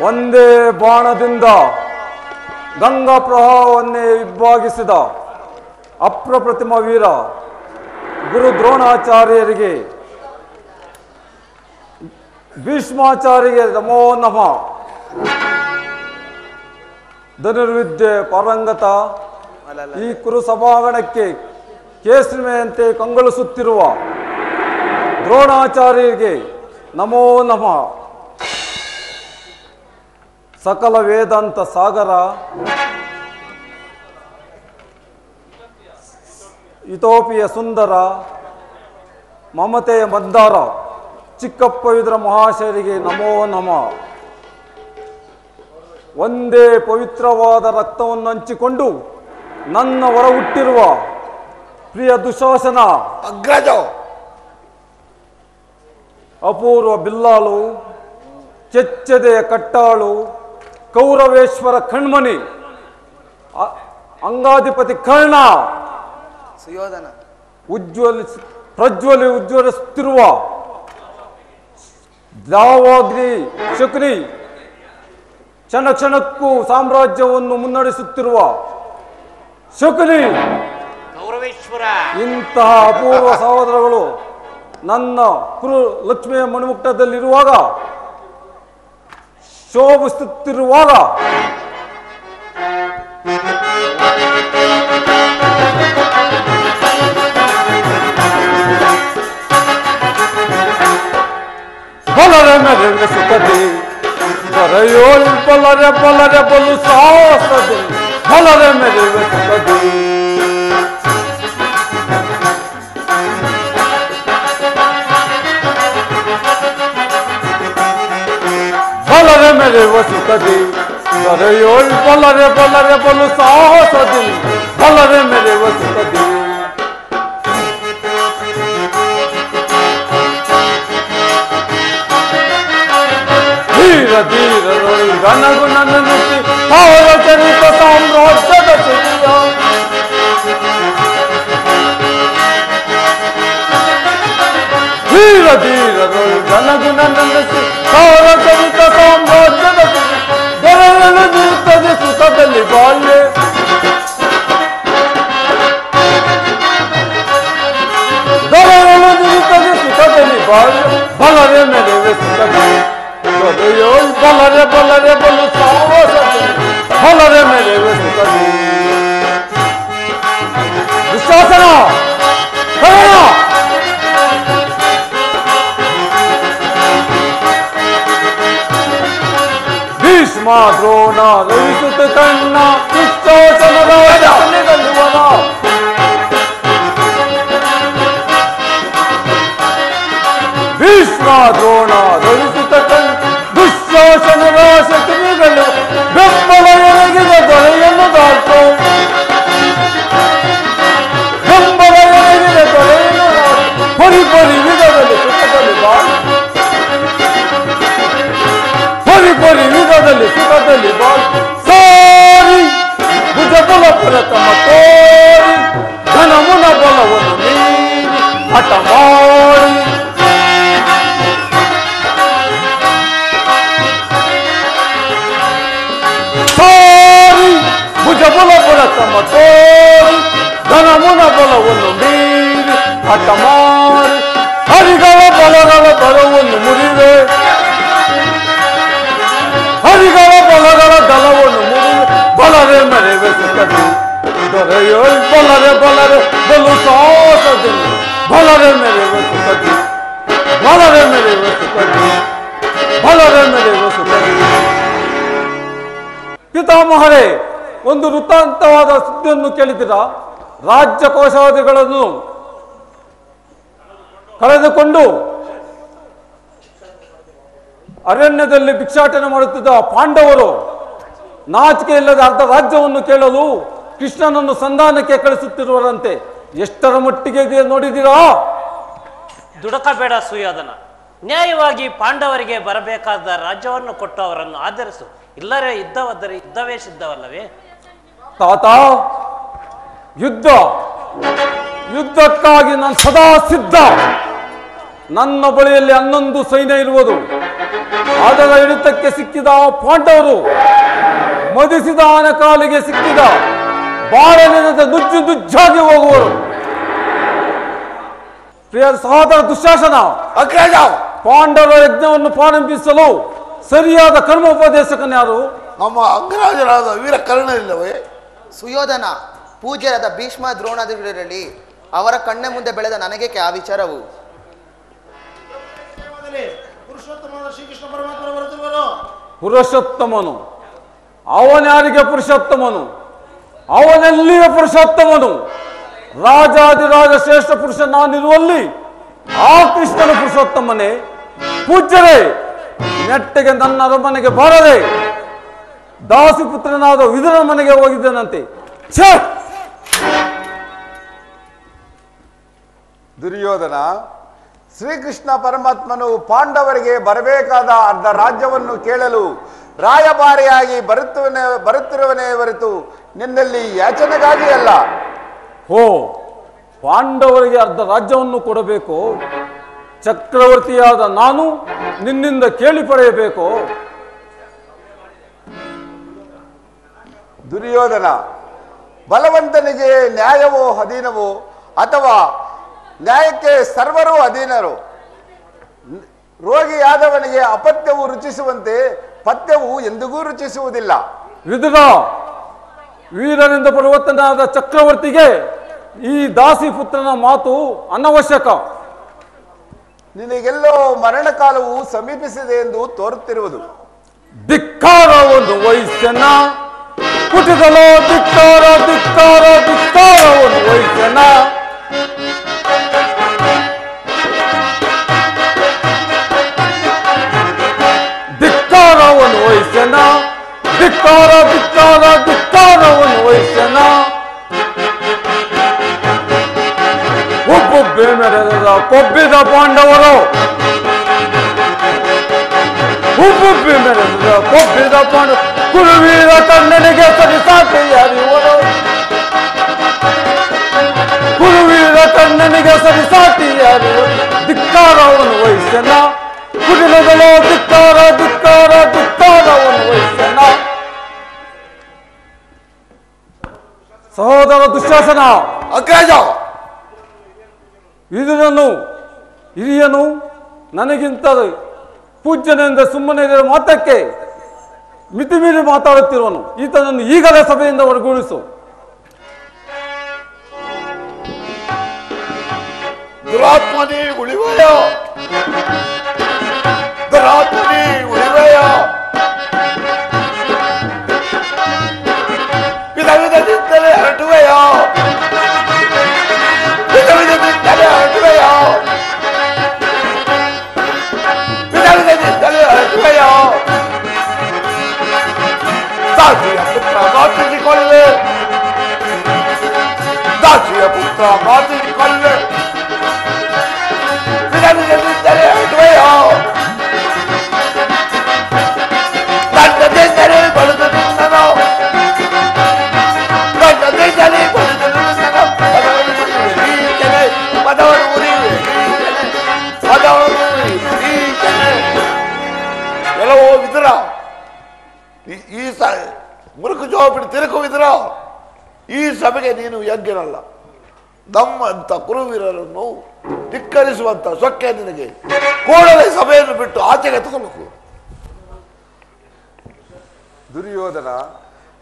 ಒಂದೇ ಬಾಣದಿಂದ ಗಂಗಾ ಪ್ರವಾಹವನ್ನೇ ವಿಭಾಗಿಸಿದ ಅಪ್ರತಿಮ ವೀರ ಗುರು ದ್ರೋಣಾಚಾರ್ಯರಿಗೆ, ಭೀಷ್ಮಾಚಾರ್ಯರಿಗೆ ನಮೋ ನಮಃ. ಧನುರ್ವಿದ್ಯೆ ಪಾರಂಗತ ಈ ಕುರು ಸಭಾಂಗಣಕ್ಕೆ ಕೇಸರಿಮೆಯಂತೆ ಕಂಗೊಳಿಸುತ್ತಿರುವ ದ್ರೋಣಾಚಾರ್ಯರಿಗೆ ನಮೋ ನಮಃ. ಸಕಲ ವೇದಾಂತ ಸಾಗರ, ಇತೋಪಿಯ ಸುಂದರ, ಮಮತೆಯ ಮದ್ದಾರ ಚಿಕ್ಕಪ್ಪ ವಿದ್ರ ಮಹಾಶಯರಿಗೆ ನಮೋ ನಮಃ. ಒಂದೇ ಪವಿತ್ರವಾದ ರಕ್ತವನ್ನು ಹಂಚಿಕೊಂಡು ನನ್ನ ಹೊರ ಹುಟ್ಟಿರುವ ಪ್ರಿಯ ದುಶಾಸನ ಅಗ್ರಜ, ಅಪೂರ್ವ ಬಿಲ್ಲಾಳು, ಕೆಚ್ಚೆದೆಯ ಕಟ್ಟಾಳು, ಕೌರವೇಶ್ವರ ಕಣ್ಮಣಿ, ಅಂಗಾಧಿಪತಿ ಕರ್ಣ, ಸುಯೋಧನ, ಉಜ್ವಲಿಸುತ್ತಿರುವ ದಾವಾಗ್ನಿ ಶಕುನಿ, ಕ್ಷಣ ಕ್ಷಣಕ್ಕೂ ಸಾಮ್ರಾಜ್ಯವನ್ನು ಮುನ್ನಡೆಸುತ್ತಿರುವ ಶಕುನಿ, ಕೌರವೇಶ್ವರ, ಇಂತಹ ಅಪೂರ್ವ ಸಹೋದರಗಳು ನನ್ನ ಕುರು ಲಕ್ಷ್ಮಿಯ ಮಣಿಮುಕ್ತದಲ್ಲಿರುವಾಗ, ಶೋಭಿಸುತ್ತಿರುವಾಗ ಬಲರೆ ಮೆರೆಗೆ ಸುಖದಿ ಬರೆಯೋಳ್ ಬಲರೆ ಬಲರೆ ಬಲು ಸಾಹಸದಿ ಬಲರೆ ಮೆರೆಗೆ ಸುಖದಿ ಬಲರೆ ಮೆರೆಯುವ ಸುಖದಿ ಬರೆಯೋಳ್ ಬಲರೆ ಬಲರೆ ಬಲು ಸಾಹಸದಿ ಬಲರೆ ಮೆರೆಯುವ ಸುಖದಿ ಧೀರ ಧೀರರೊಳ್ ಘನಗುಣನ ನುತಿ ಅವರ ಚರಿತ ಸಾಮ್ರಾಜ್ಯದ ಸುದಿಯ ಧೀರ ಧೀರರೊಳ್ ಘನಗುಣನ ನುತಿ ಅವರ ಚರಿತ ಸಾಮ್ರಾಜ್ಯದ ಸುದಿ ದೊರೆಯಲು ನಿರುತ್ತದೆ ಸುಖದಲ್ಲಿ ಬಾಳ್ಯೆ ದೊರೆಯಲು ನಿರುತ್ತದೆ ಸುಖದಲ್ಲಿ ಬಾಳ್ಯೆ ಬಲರೆ ಮೆರೆವೆ ಸುಖದಿ ಬರೆಯೋಳ್ ಬಲರೆ ಬಲರೆ ಬಲು ಸಾಹಸದಿ ಬಲರೆ ಮೆರೆವೆ ಸುಖದಿ ದುಶ್ಯಾಸನ ಕರ್ಣ ಭೀಷ್ಮ ದ್ರೋಣ ರವಿಸುತ್ತ ಕಣ್ಣ ದುಶ್ಯಾಸನ ರಾಜನಿಗಲ್ಲುವನ ಭೀಷ್ಮ ದ್ರೋಣ ರವಿಸುತ್ತ ಕಣ್ಣ ದುಶ್ಯಾಸನ ರಾಜನಿಗಲ್ಲು ಬೆಂಬಲ ಎರಗಿದ ದೊರೆಯನ್ನು ದಾಟು ಬೆಂಬಲ ಎರಗಿದ ದೊರೆಯನ್ನು ದಾಟು ಪರಿ ಪರಿ ವಿಧದಲ್ಲಿ ಸುಖದಲ್ಲಿ ಬಾಳು ಪರಿ ಪರಿ ವಿಧದಲ್ಲಿ ಸುಖದಲ್ಲಿ ಬಾಳು ಸಾರಿ ಭುಜಬಲ ತಮ್ಮ ತೋರಿ ಧನಮುನ ಬಲವನ್ನು ಮೀರಿ ಹಠ ಮಾಡಿ ಭುಜಬಲ ತಮ್ಮ ತೋರಿ ಧನಮುನ ಬಲವನ್ನು ಮೀರಿ ಹಠ ಮಾಡಿ ಹರಿಗಳ ಬಲಗಳ ಬಲವನ್ನು ಮುರಿದೆ ಹರಿಗಳ ಬಲಗಳ ದಳವನ್ನು ಮುರಿದೆ ಬಲರೆ ಮೆರೆವೆ ಸುಖದಿ ದೊರೆಯೋಳ್ ಬಲರೆ ಬಲರೆ ಬಲು ಸಾಹಸದಲ್ಲಿ ಬಲರೆ ಮೆರೆವೆ ಸುಖದಿ ಬಲರೆ ಮೆರೆವೆ ಸುಖದಿ ಬಲರೆ ಮೆರೆವೆ ಸುಖದಿ. ಪಿತಾಮಹರೇ, ಒಂದು ವೃತ್ತಾಂತವಾದ ಸುದ್ದಿಯನ್ನು ಕೇಳಿದ್ದೀರಾ? ರಾಜ್ಯ ಕೋಶಾದಿಗಳನ್ನು ಕಳೆದುಕೊಂಡು ಅರಣ್ಯದಲ್ಲಿ ಭಿಕ್ಷಾಟನೆ ಮಾಡುತ್ತಿದ್ದ ಪಾಂಡವರು ನಾಚಿಕೆ ಇಲ್ಲದ ಅರ್ಧ ರಾಜ್ಯವನ್ನು ಕೇಳಲು ಕೃಷ್ಣನನ್ನು ಸಂಧಾನಕ್ಕೆ ಕಳಿಸುತ್ತಿರುವರಂತೆ. ಎಷ್ಟರ ಮಟ್ಟಿಗೆ ಇದೆ ನೋಡಿದ್ದೀರಾ? ದುಡಕಬೇಡ ಸುಯೋಧನ, ನ್ಯಾಯವಾಗಿ ಪಾಂಡವರಿಗೆ ಬರಬೇಕಾದ ರಾಜ್ಯವನ್ನು ಕೊಟ್ಟು ಅವರನ್ನು ಆಧರಿಸು. ಇಲ್ಲರೇ ಯುದ್ಧವಾದರೆ ಯುದ್ಧವೇ ಸಿದ್ಧವಲ್ಲವೇ? ತಾತ, ಯುದ್ಧಕ್ಕಾಗಿ ನಾನು ಸದಾ ಸಿದ್ಧ. ನನ್ನ ಬಳಿಯಲ್ಲಿ 11 ಸೈನ್ಯ ಇರುವುದು. ಅದರ ಹಿಡಿತಕ್ಕೆ ಸಿಕ್ಕಿದ ಪಾಂಡವರು ಮದಿಸಿದ ಆನೆ ಕಾಲಿಗೆ ಸಿಕ್ಕಿದ ಬಾಳನೆದ ನುಜ್ಜು ನುಜ್ಜಾಗಿ ಹೋಗುವರು. ಪ್ರಿಯ ಸಹೋದರ ದುಶ್ಯಾಸನ, ಪಾಂಡವರ ಯಜ್ಞವನ್ನು ಪ್ರಾರಂಭಿಸಲು ಸರಿಯಾದ ಕರ್ಮೋಪದೇಶಕನ್ಯಾರು? ನಮ್ಮ ಅಂಗರಾಜರಾದ ವೀರ ಕರ್ಣನಿಲ್ಲವೇ? ಸುಯೋಧನ. ಪೂಜ್ಯರಾದ ಭೀಷ್ಮ ದ್ರೋಣಾದಿಗಳಲ್ಲಿ ಅವರ ಕಣ್ಣ ಮುಂದೆ ಬೆಳೆದ ನನಗೆ ಆ ವಿಚಾರವು. ಪುರುಷೋತ್ತಮನು ಅವನ್ಯಾರಿಗೆ ಪುರುಷೋತ್ತಮನು? ಅವನೆಲ್ಲಿಯ ಪುರುಷೋತ್ತಮನು? ರಾಜಾದಿರಾಜ ಶ್ರೇಷ್ಠ ಪುರುಷ ನಾನಿರುವಲ್ಲಿ ಆ ಕೃಷ್ಣನ ಪುರುಷೋತ್ತಮನೇ. ಪೂಜ್ಯರೇ, ನೆಟ್ಟಗೆ ನನ್ನ ಅರಮನೆಗೆ ಬಾರದೆ ದಾಸಿ ಪುತ್ರನಾದ ವಿದುರನ ಮನೆಗೆ ಹೋಗಿದ್ದನಂತೆ. ಛೇ! ದುರ್ಯೋಧನ, ಶ್ರೀಕೃಷ್ಣ ಪರಮಾತ್ಮನು ಪಾಂಡವರಿಗೆ ಬರಬೇಕಾದ ಅರ್ಧ ರಾಜ್ಯವನ್ನು ಕೇಳಲು ರಾಯಭಾರಿಯಾಗಿ ಬರುತ್ತಿರುವನೇ ಹೊರತು ನಿನ್ನಲ್ಲಿ ಯಾಚನೆಗಾಗಿ ಅಲ್ಲ. ಹೋ, ಪಾಂಡವರಿಗೆ ಅರ್ಧ ರಾಜ್ಯವನ್ನು ಕೊಡಬೇಕು? ಚಕ್ರವರ್ತಿಯಾದ ನಾನು ನಿನ್ನಿಂದ ಕೇಳಿ ಪಡೆಯಬೇಕು? ದುರ್ಯೋಧನ, ಬಲವಂತನಿಗೆ ನ್ಯಾಯವೋ ಅಧೀನವೋ ಅಥವಾ ನ್ಯಾಯಕ್ಕೆ ಸರ್ವರೂ ಅಧೀನರು. ರೋಗಿಯಾದವನಿಗೆ ಅಪತ್ಯವು ರುಚಿಸುವಂತೆ ಪಥ್ಯವು ಎಂದಿಗೂ ರುಚಿಸುವುದಿಲ್ಲ. ವಿದುರ, ವೀರನಿಂದ ಪರಿವರ್ತನಾದ ಚಕ್ರವರ್ತಿಗೆ ಈ ದಾಸಿ ಪುತ್ರನ ಮಾತು ಅನವಶ್ಯಕ. ನಿನಗೆಲ್ಲೋ ಮರಣಕಾಲವು ಸಮೀಪಿಸಿದೆ ಎಂದು ತೋರುತ್ತಿರುವುದು. ಧಿಕ್ಕಾರವನ್ನು ವಹಿಸನ ಕುಟಿದಲೋ, ಧಿಕ್ಕಾರ ಧಿಕ್ಕಾರ ಧಿಕ್ಕಾರವನ್ನು ವಹಿಸನ. ಧಿಕ್ಕಾರವನ್ನು ವಹಿಸನ, ಧಿಕ್ಕಾರ ಧಿಕ್ಕಾರ ಧಿಕ್ಕಾರವನ್ನು ವಹಿಸನ. ಉಬ್ಬುಬ್ಬೆ ಮೆರೆದ ಕೊಬ್ಬಿದ ಪಾಂಡವರು, ಉಬ್ಬುಬ್ಬೆ ಮೆರೆದ ಕೊಬ್ಬಿದ ಪಾಂಡವ ಕುರುವೀರ ಕಣ್ಣನಿಗೆ ಸರಿಸಾಟಿ ಯಾರಿವರು? ಕುರುವೀರ ಕಣ್ಣನಿಗೆ ಸರಿಸಾಟಿ ಯಾರಿವರು? ಧಿಕ್ಕಾರವನ್ನು ವಹಿಸನ ಕುಟಿಲದಲ್ಲೋ, ಧಿಕ್ಕಾರ ಧಿಕ್ಕಾರ ಧಿಕ್ಕಾರವನ್ನು ವಹಿಸನ. ಸಹೋದರ ದುಶ್ಯಾಸನ, ಅಗ್ರಜ, ವಿದುರನು ಹಿರಿಯನು, ನನಗಿಂತ ಪೂಜ್ಯನೆಂದ ಸುಮ್ಮನೆ ಇರುವ ಮಾತಕ್ಕೆ ಮಿತಿಮೀರಿ ಮಾತಾಡುತ್ತಿರುವನು. ಈತನನ್ನು ಈಗಲೇ ಸಭೆಯಿಂದ ಹೊರಗೂಡಿಸು. ದುರಾತ್ಮನಿ ಉಳಿವಯ, ದುರಾತ್ಮನಿ ಉಳಿವಯ. ವಿಧ ವಿಧದಿಂದಲೇ ಹರಟುವೆಯ, ವಿಧ ವಿಧದಿಂದಲೇ ಹರಟುವೆಯ, ವಿಧ ವಿಧದಿಂದಲೇ ಹರಟುವೆಯ. ದಾಸಿಯ ಪುತ್ರ ಮಾತಿಸಿಕೊಳ್ಳೆ, ದಾಸಿಯ ಪುತ್ರ ಮಾತಿಸಿಕೊಳ್ಳೆ. ವಿಧ ವಿಧದಿಂದಲೇ ಹರಟುವೆಯ, ದಂಡದಿಂದಲೇ ಬಳಿದು ನಿನ್ನನು, ದಂಡದಿಂದಲೇ ಬಳಿದು ನಿನ್ನನು. ಪದವರು ಉರಿವೆ, ಪದವರು ಉರಿವೆ. ಎಲ್ಲವೋ ವಿದುರ, ಈ ಮುರುಕು ಜವಾಬಿಟ್ಟು ತಿರುಕು ವಿದುರ. ಈ ಸಭೆಗೆ ನೀನು ಯೋಗ್ಯನಲ್ಲ. ನಮ್ಮಂತ ಕುರುವೀರರನ್ನು ಧಿಕ್ಕರಿಸುವಂತ ಸೊಕ್ಕೆ ನಿನಗೆ. ಕೂಡಲೇ ಸಭೆಯನ್ನು ಬಿಟ್ಟು ಆಚೆಗೆ ತಗೊಳ್ಬೇಕು. ದುರ್ಯೋಧನ,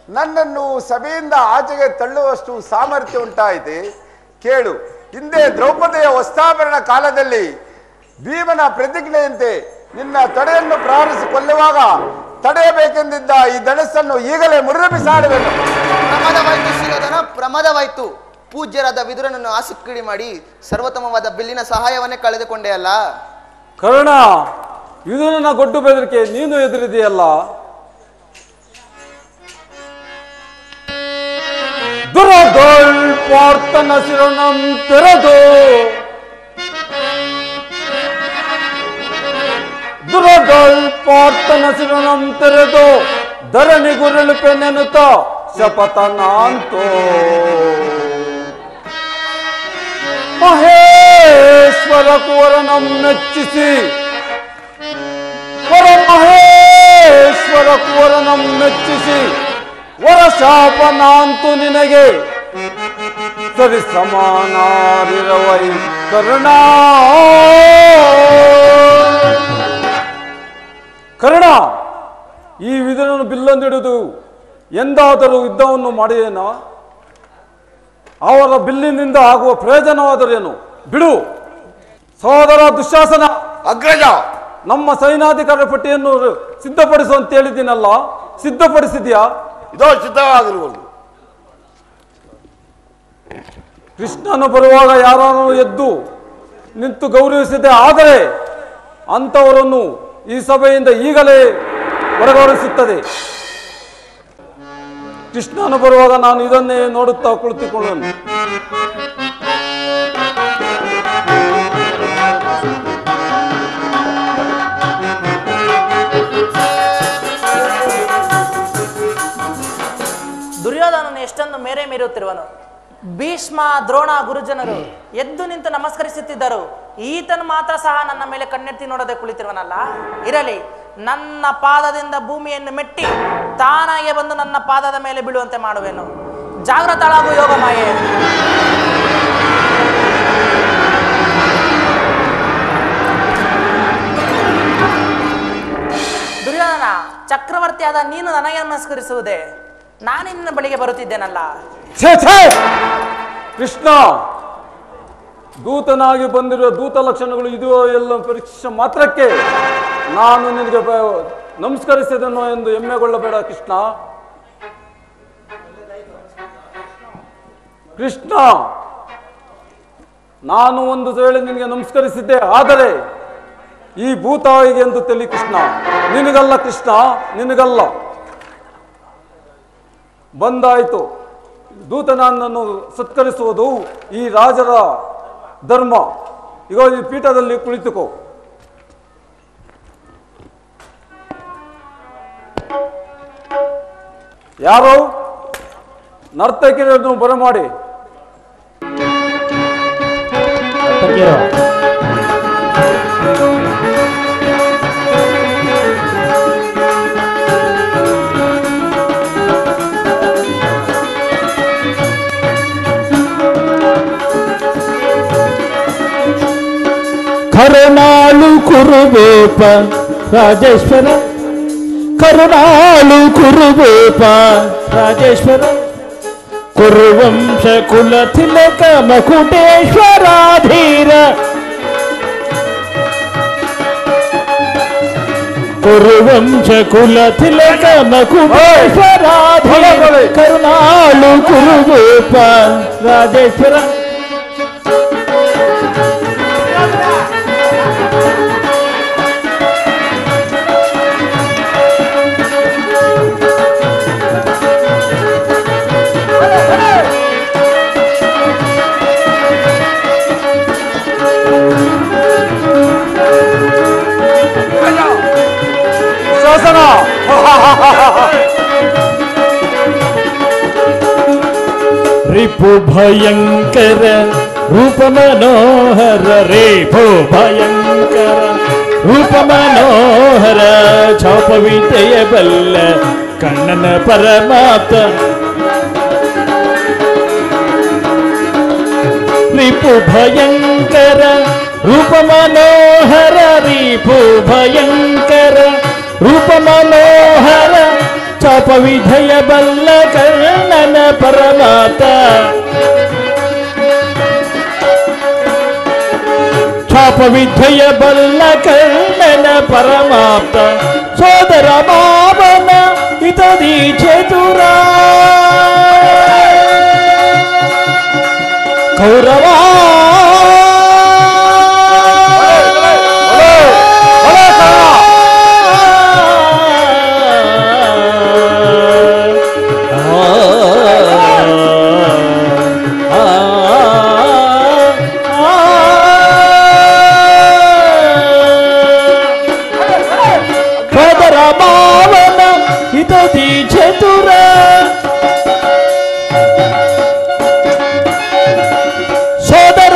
ನನ್ನನ್ನು ಸಭೆಯಿಂದ ಆಚೆಗೆ ತಳ್ಳುವಷ್ಟು ಸಾಮರ್ಥ್ಯ ಉಂಟಾಯಿತೆ. ಕೇಳು, ಹಿಂದೆ ದ್ರೌಪದಿಯ ವಸ್ತ್ರಾಭರಣ ಕಾಲದಲ್ಲಿ ಭೀಮನ ಪ್ರತಿಜ್ಞೆಯಂತೆ ನಿನ್ನ ತೊಡೆಯನ್ನು ಪ್ರಾರಂಭಿಸಿ ಕೊಲ್ಲುವಾಗ ತಡೆಯಬೇಕೆಂದಿದ್ದ ಈ ಧನಸ್ಸನ್ನು ಈಗಲೇ ಮುರಿದು ಬಿಸಾಡುವೆನು. ಪ್ರಮಾದವಾಯ್ತು ಸುಯೋಧನ, ಪ್ರಮಾದವಾಯ್ತು. ಪೂಜ್ಯರಾದ ವಿದುರನನ್ನು ಆಸಕ್ತಿ ಮಾಡಿ ಸರ್ವೋತ್ತಮವಾದ ಬಿಲ್ಲಿನ ಸಹಾಯವನ್ನೇ ಕಳೆದುಕೊಂಡೆ ಅಲ್ಲ. ಕರ್ಣ, ವಿದುರನ ಗೊಡ್ಡು ಬೆದರಿಕೆ ನೀನು ಎದುರಿದೆಯಲ್ಲ. ದುರದೊಳ್ ಪಾರ್ಥನ ಶಿರಣಂ ತೆರೆದು, ದುರದೊಳ್ ಪಾರ್ಥನ ಶಿರಣಂ ತೆರೆದು ಧರಣಿ ಗುರುಳುಪೆ ನೆನುತ್ತ ಶಪಥನಾಂತೋ. ಮಹೇಶ್ವರ ಕುವರನಂ ಮೆಚ್ಚಿಸಿ, ವರ ಮಹೇಶ್ವರ ವರ ಕುವರನ ಮೆಚ್ಚಿಸಿ ವರ ಶಾಪನಾಂತು ನಿನಗೆ ಸರಿ ಸಮಾನಾರಿರವೈ ಕರ್ಣ. ಕರ್ಣ, ಈ ವಿದುರನು ಬಿಲ್ಲೊಂದಿಡುವುದು ಎಂದಾದರೂ ಯುದ್ಧವನ್ನು ಮಾಡಿದೇನ? ಅವರ ಬಿಲ್ಲಿನಿಂದ ಆಗುವ ಪ್ರಯೋಜನವಾದರೇನು? ಬಿಡು. ಸಹೋದರ ದುಶ್ಯಾಸನ, ಅಗ್ರಜ, ನಮ್ಮ ಸೈನ್ಯಾಧಿಕಾರಿ ಪಟ್ಟಿಯನ್ನು ಸಿದ್ಧಪಡಿಸು ಅಂತ ಹೇಳಿದ್ದೀನಲ್ಲ, ಸಿದ್ಧಪಡಿಸಿದ್ಯಾ? ಇದೋ ಸಿದ್ಧವಾಗಿರುವುದು. ಕೃಷ್ಣನು ಬರುವಾಗ ಯಾರನ್ನು ಎದ್ದು ನಿಂತು ಗೌರವಿಸಿದೆ, ಆದರೆ ಅಂಥವರನ್ನು ಈ ಸಭೆಯಿಂದ ಈಗಲೇ ಹೊರಗೌರವಿಸುತ್ತದೆ. ಕೃಷ್ಣನು ಬರುವಾಗ ನಾನು ಇದನ್ನೇ ನೋಡುತ್ತಾ ಕುಳಿತುಕೊಳ್ಳುವೆನು. ದುರ್ಯೋಧನನು ಎಷ್ಟೊಂದು ಮೇರೆ ಮೀರುತ್ತಿರುವನು. ಭೀಷ್ಮ, ದ್ರೋಣ, ಗುರುಜನರು ಎದ್ದು ನಿಂತು ನಮಸ್ಕರಿಸುತ್ತಿದ್ದರು. ಈತನು ಮಾತ್ರ ಸಹ ನನ್ನ ಮೇಲೆ ಕಣ್ಣೆತ್ತಿ ನೋಡದೆ ಕುಳಿತಿರುವನಲ್ಲ. ಇರಲಿ, ನನ್ನ ಪಾದದಿಂದ ಭೂಮಿಯನ್ನು ಮೆಟ್ಟಿ ತಾನಾಗೆ ಬಂದು ನನ್ನ ಪಾದದ ಮೇಲೆ ಬೀಳುವಂತೆ ಮಾಡುವೆನು. ಜಾಗೃತಳಾಗು ಯೋಗ ಮಾಯೆ. ದುರ್ಯೋಧನ, ಚಕ್ರವರ್ತಿಯಾದ ನೀನು ನನಗೆ ನಮಸ್ಕರಿಸುವುದೇ? ನಾನು ನಿನ್ನ ಬಳಿಗೆ ಬರುತ್ತಿದ್ದೇನಲ್ಲ. ಕೃಷ್ಣ, ದೂತನಾಗಿ ಬಂದಿರುವ ದೂತ ಲಕ್ಷಣಗಳು ಇದೆಯೋ ಎಲ್ಲ ಪರೀಕ್ಷೆ ಮಾತ್ರಕ್ಕೆ ನಾನು ನಿನಗೆ ನಮಸ್ಕರಿಸಿದನು ಎಂದು ಹೆಮ್ಮೆಗೊಳ್ಳಬೇಡ ಕೃಷ್ಣ. ಕೃಷ್ಣ, ನಾನು ಒಂದು ವೇಳೆ ನಿನಗೆ ನಮಸ್ಕರಿಸಿದ್ದೆ, ಆದರೆ ಈ ಭೂತಾಯಿಗೆ ಎಂದು ತಿಳಿ ಕೃಷ್ಣ. ನಿನಗಲ್ಲ ಕೃಷ್ಣ, ನಿನಗಲ್ಲ. ಬಂದಾಯಿತು. ದೂತನನ್ನು ಸತ್ಕರಿಸುವುದು ಈ ರಾಜರ ಧರ್ಮ. ಈಗ ಈ ಪೀಠದಲ್ಲಿ ಕುಳಿತುಕೋ. ಯಾರೋ ನರ್ತಕಿಯರನ್ನು ಬರಮಾಡಿ. ಕರುಣಾಳು ಕುರುಬೇಪ ರಾಜೇಶ್ವರ, ಕರುಣಾಳು ಕುರುಬೇಪ ರಾಜೇಶ್ವರ, ಕುರುವಂಶ ಕುಲ ತಿಲಕ ಮಕುಟೇಶ್ವರಾಧೀರ, ಕುರುವಂಶ ಕುಲ ತಿಲಕ ಮಕುಟೇಶ್ವರಾಧೀರ, ಕರುಣಾಳು ಕುರುಬೇಪ ರಾಜೇಶ್ವರ. रिपु भयंकर रूप मनोहर, रिपु भयंकर रूप मनोहर, छाप विद्य बल्ल कಣ್ಣನ ಪರಮಾತ್ಮ. रिपु भयंकर रूप मनोहर, रिपु भयंकर रूप मनोहर, ಚಾಪ ವಿಧಯ ಬಲ್ಲ ಕರ್ಣನ ಪರಮಾತ, ಚಾಪ ವಿಧಯ ಬಲ್ಲ ಕರ್ಣನ ಪರಮಾಪ್ತ, ಸೋದರ ಮಾವನ ಇತದಿ ಚತುರ, ಕೌರವ ಚತುರ, ಸೋದರ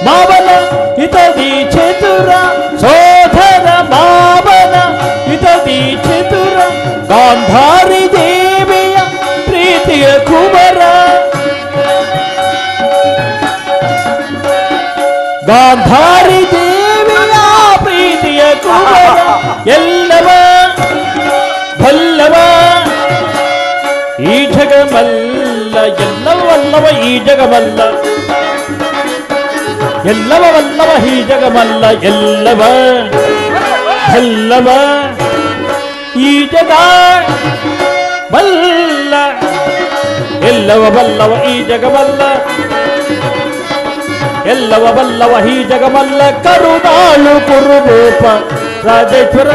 ಮಾವನ ಇತದಿ ಚತುರ, ಸೋದರ ಮಾವನ ಇತದಿ ಚತುರ, ಎಲ್ಲವಲ್ಲವ ಈ ಜಗಮಲ್ಲ ಎಲ್ಲವಲ್ಲವ ಈ ಜಗಮಲ್ಲ ಎಲ್ಲವ ಎಲ್ಲವ ಈ ಜಗ ಬಲ್ಲ ಎಲ್ಲವ ಬಲ್ಲವ ಈ ಜಗಮಲ್ಲ ಎಲ್ಲವ ಬಲ್ಲವ ಈ ಜಗಮಲ್ಲ ಕರುನಾಳು ಕುರುರೂಪ ರಾಜೇಶ್ವರ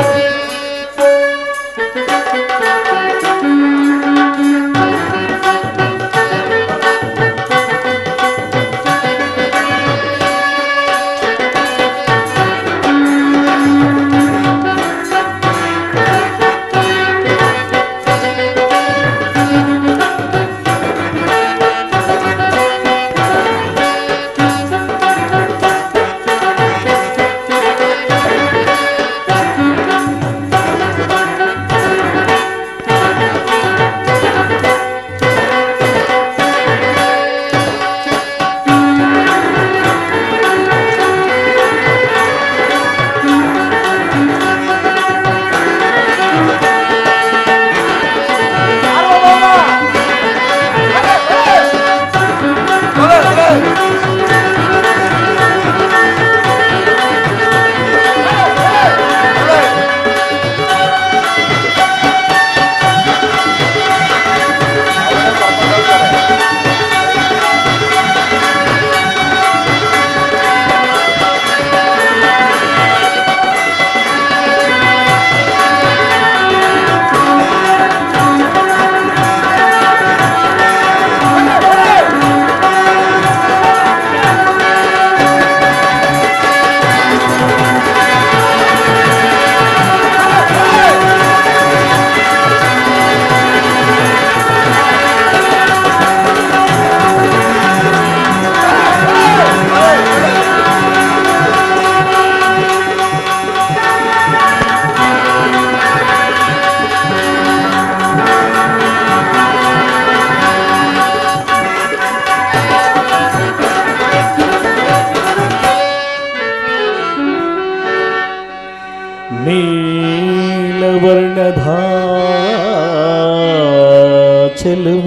ಚೆಲುವ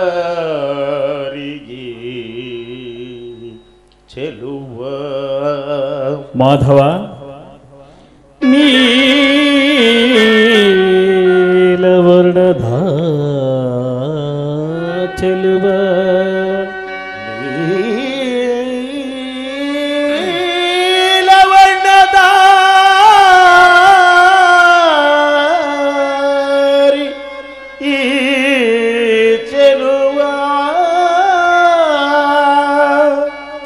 ನೀಲವರ್ಣದಾರಿಗೆ ಚೆಲುವ ಮಾಧವ ನೀಲವರ್ಣದ ಚೆಲುವ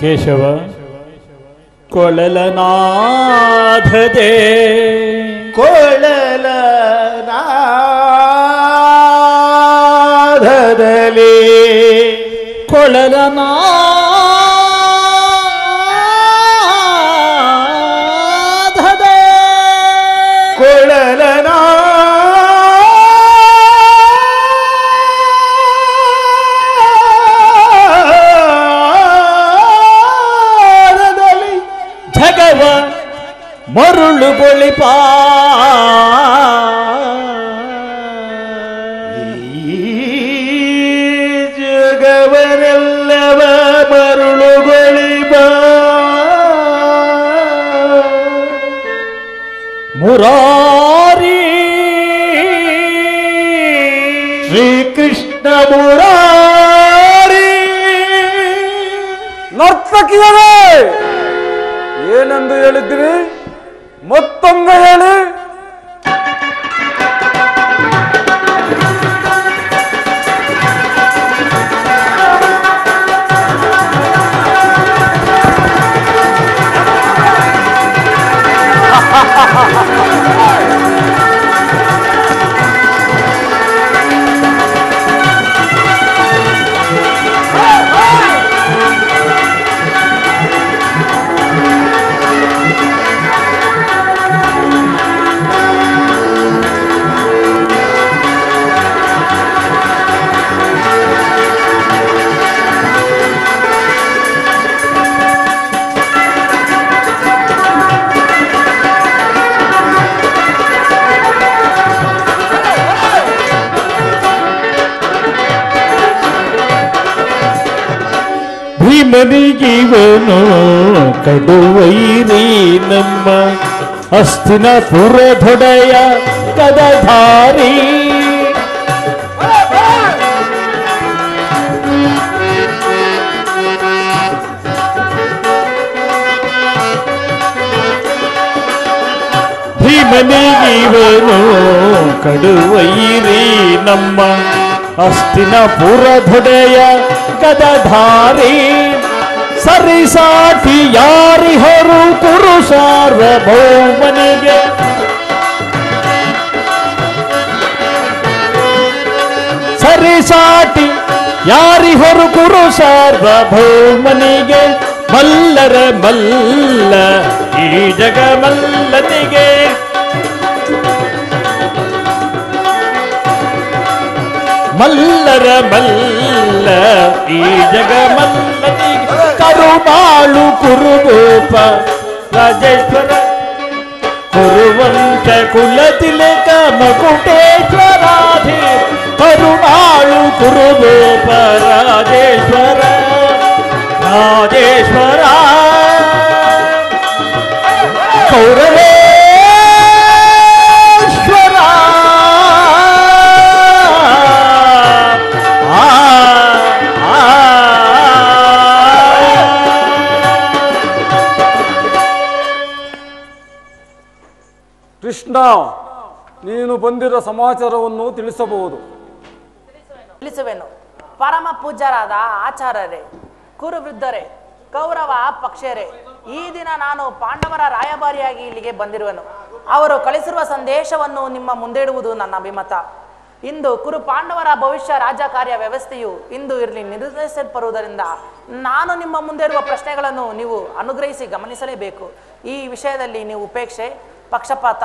ಕೇಶವ ಕೊಳಲನಾಧದೆ ಕೊಳಲನಾಧದಲ್ಲಿ ಕೊಳಲನಾಧದೆ ಕೊಳಲನಾ ಮರುಳುಗೊಳಿಪ ಜಗವರೆಲ್ಲವ ಮರುಳುಗೊಳಿಪ ಮುರಾರಿ ಶ್ರೀಕೃಷ್ಣ ಮುರಾರಿ ನರ್ತಕಿಯರೇ ಏನೆಂದು ಹೇಳಿದ್ರಿ ಮತ್ತೊಮ್ಮೆ ಹೇಳಿ. ಭೀಮನಿಗಿವನು ಕಡುವೈರಿ ನಮ್ಮ ಹಸ್ತಿನಾಪುರದೊಡೆಯ ಗದಾಧಾರಿ. ಭೀಮನಿಗಿವನು ಕಡುವೈರಿ ನಮ್ಮ ಹಸ್ತಿನಾಪುರದೊಡೆಯ ಗದಾಧಾರಿ. ಸರಿಸಾಟಿ ಯಾರಿಹರು ಕುರು ಸಾರ್ವಭೌಮನಿಗೆ. ಸರಿಸಾಟಿ ಯಾರಿಹರು ಕುರು ಸಾರ್ವಭೌಮನಿಗೆ. ಮಲ್ಲರ ಮಲ್ಲ ಈ ಜಗ ಮಲ್ಲನಿಗೆ. ಮಲ್ಲರ ಮಲ್ಲ ಈ ಜಗ ಮಲ್ಲನಿಗೆ. ಕರುಮಾಳು ಕುರುಗೋಪ ರಾಜೇಶ್ವರ ಕುರುವಂಶ ಕುಲತಿಲಕ ಮಕುಟೇಶ್ವರಾಧಿ. ಕರುಮಾಳು ಕುರುಗೋಪ ರಾಜೇಶ್ವರ ರಾಜೇಶ್ವರ ಕೌರವೇಶ್ವರ. ಕೃಷ್ಣ, ನೀನು ಬಂದಿರೋ ಸಮಾಚಾರವನ್ನು ತಿಳಿಸಬಹುದು. ತಿಳಿಸುವೆನು. ಪರಮ ಪೂಜ್ಯರಾದ ಆಚಾರ್ಯರೇ, ಕುರುವೃದ್ಧರೇ, ಕೌರವ ಪಕ್ಷರೇ, ಈ ದಿನ ನಾನು ಪಾಂಡವರ ರಾಯಭಾರಿಯಾಗಿ ಇಲ್ಲಿಗೆ ಬಂದಿರುವೆನು. ಅವರು ಕಳಿಸಿರುವ ಸಂದೇಶವನ್ನು ನಿಮ್ಮ ಮುಂದೆ ಇಡುವುದು ನನ್ನ ಅಭಿಮತ. ಇಂದು ಕುರು ಪಾಂಡವರ ಭವಿಷ್ಯ ರಾಜ್ಯ ಕಾರ್ಯ ವ್ಯವಸ್ಥೆಯು ಇಂದು ಇರಲಿ ನಿರ್ಧರಿಸಲ್ಪಡುವುದರಿಂದ ನಾನು ನಿಮ್ಮ ಮುಂದೆ ಇರುವ ಪ್ರಶ್ನೆಗಳನ್ನು ನೀವು ಅನುಗ್ರಹಿಸಿ ಗಮನಿಸಲೇಬೇಕು. ಈ ವಿಷಯದಲ್ಲಿ ನೀವು ಉಪೇಕ್ಷೆ, ಪಕ್ಷಪಾತ,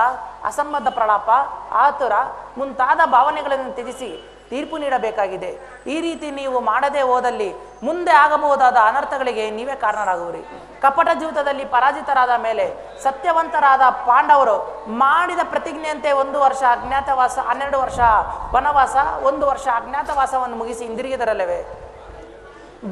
ಅಸಂಬದ್ಧ ಪ್ರಲಾಪ, ಆತುರ ಮುಂತಾದ ಭಾವನೆಗಳನ್ನು ತ್ಯಜಿಸಿ ತೀರ್ಪು ನೀಡಬೇಕಾಗಿದೆ. ಈ ರೀತಿ ನೀವು ಮಾಡದೆ ಹೋದಲ್ಲಿ ಮುಂದೆ ಆಗಬಹುದಾದ ಅನರ್ಥಗಳಿಗೆ ನೀವೇ ಕಾರಣರಾಗುವಿರಿ. ಕಪಟ ಜೀವಿತದಲ್ಲಿ ಪರಾಜಿತರಾದ ಮೇಲೆ ಸತ್ಯವಂತರಾದ ಪಾಂಡವರು ಮಾಡಿದ ಪ್ರತಿಜ್ಞೆಯಂತೆ 1 ವರ್ಷ ಅಜ್ಞಾತವಾಸ, 12 ವರ್ಷ ವನವಾಸ, 1 ವರ್ಷ ಅಜ್ಞಾತವಾಸವನ್ನು ಮುಗಿಸಿ ಹಿಂದಿರುಗಿದರಲ್ಲವೇ?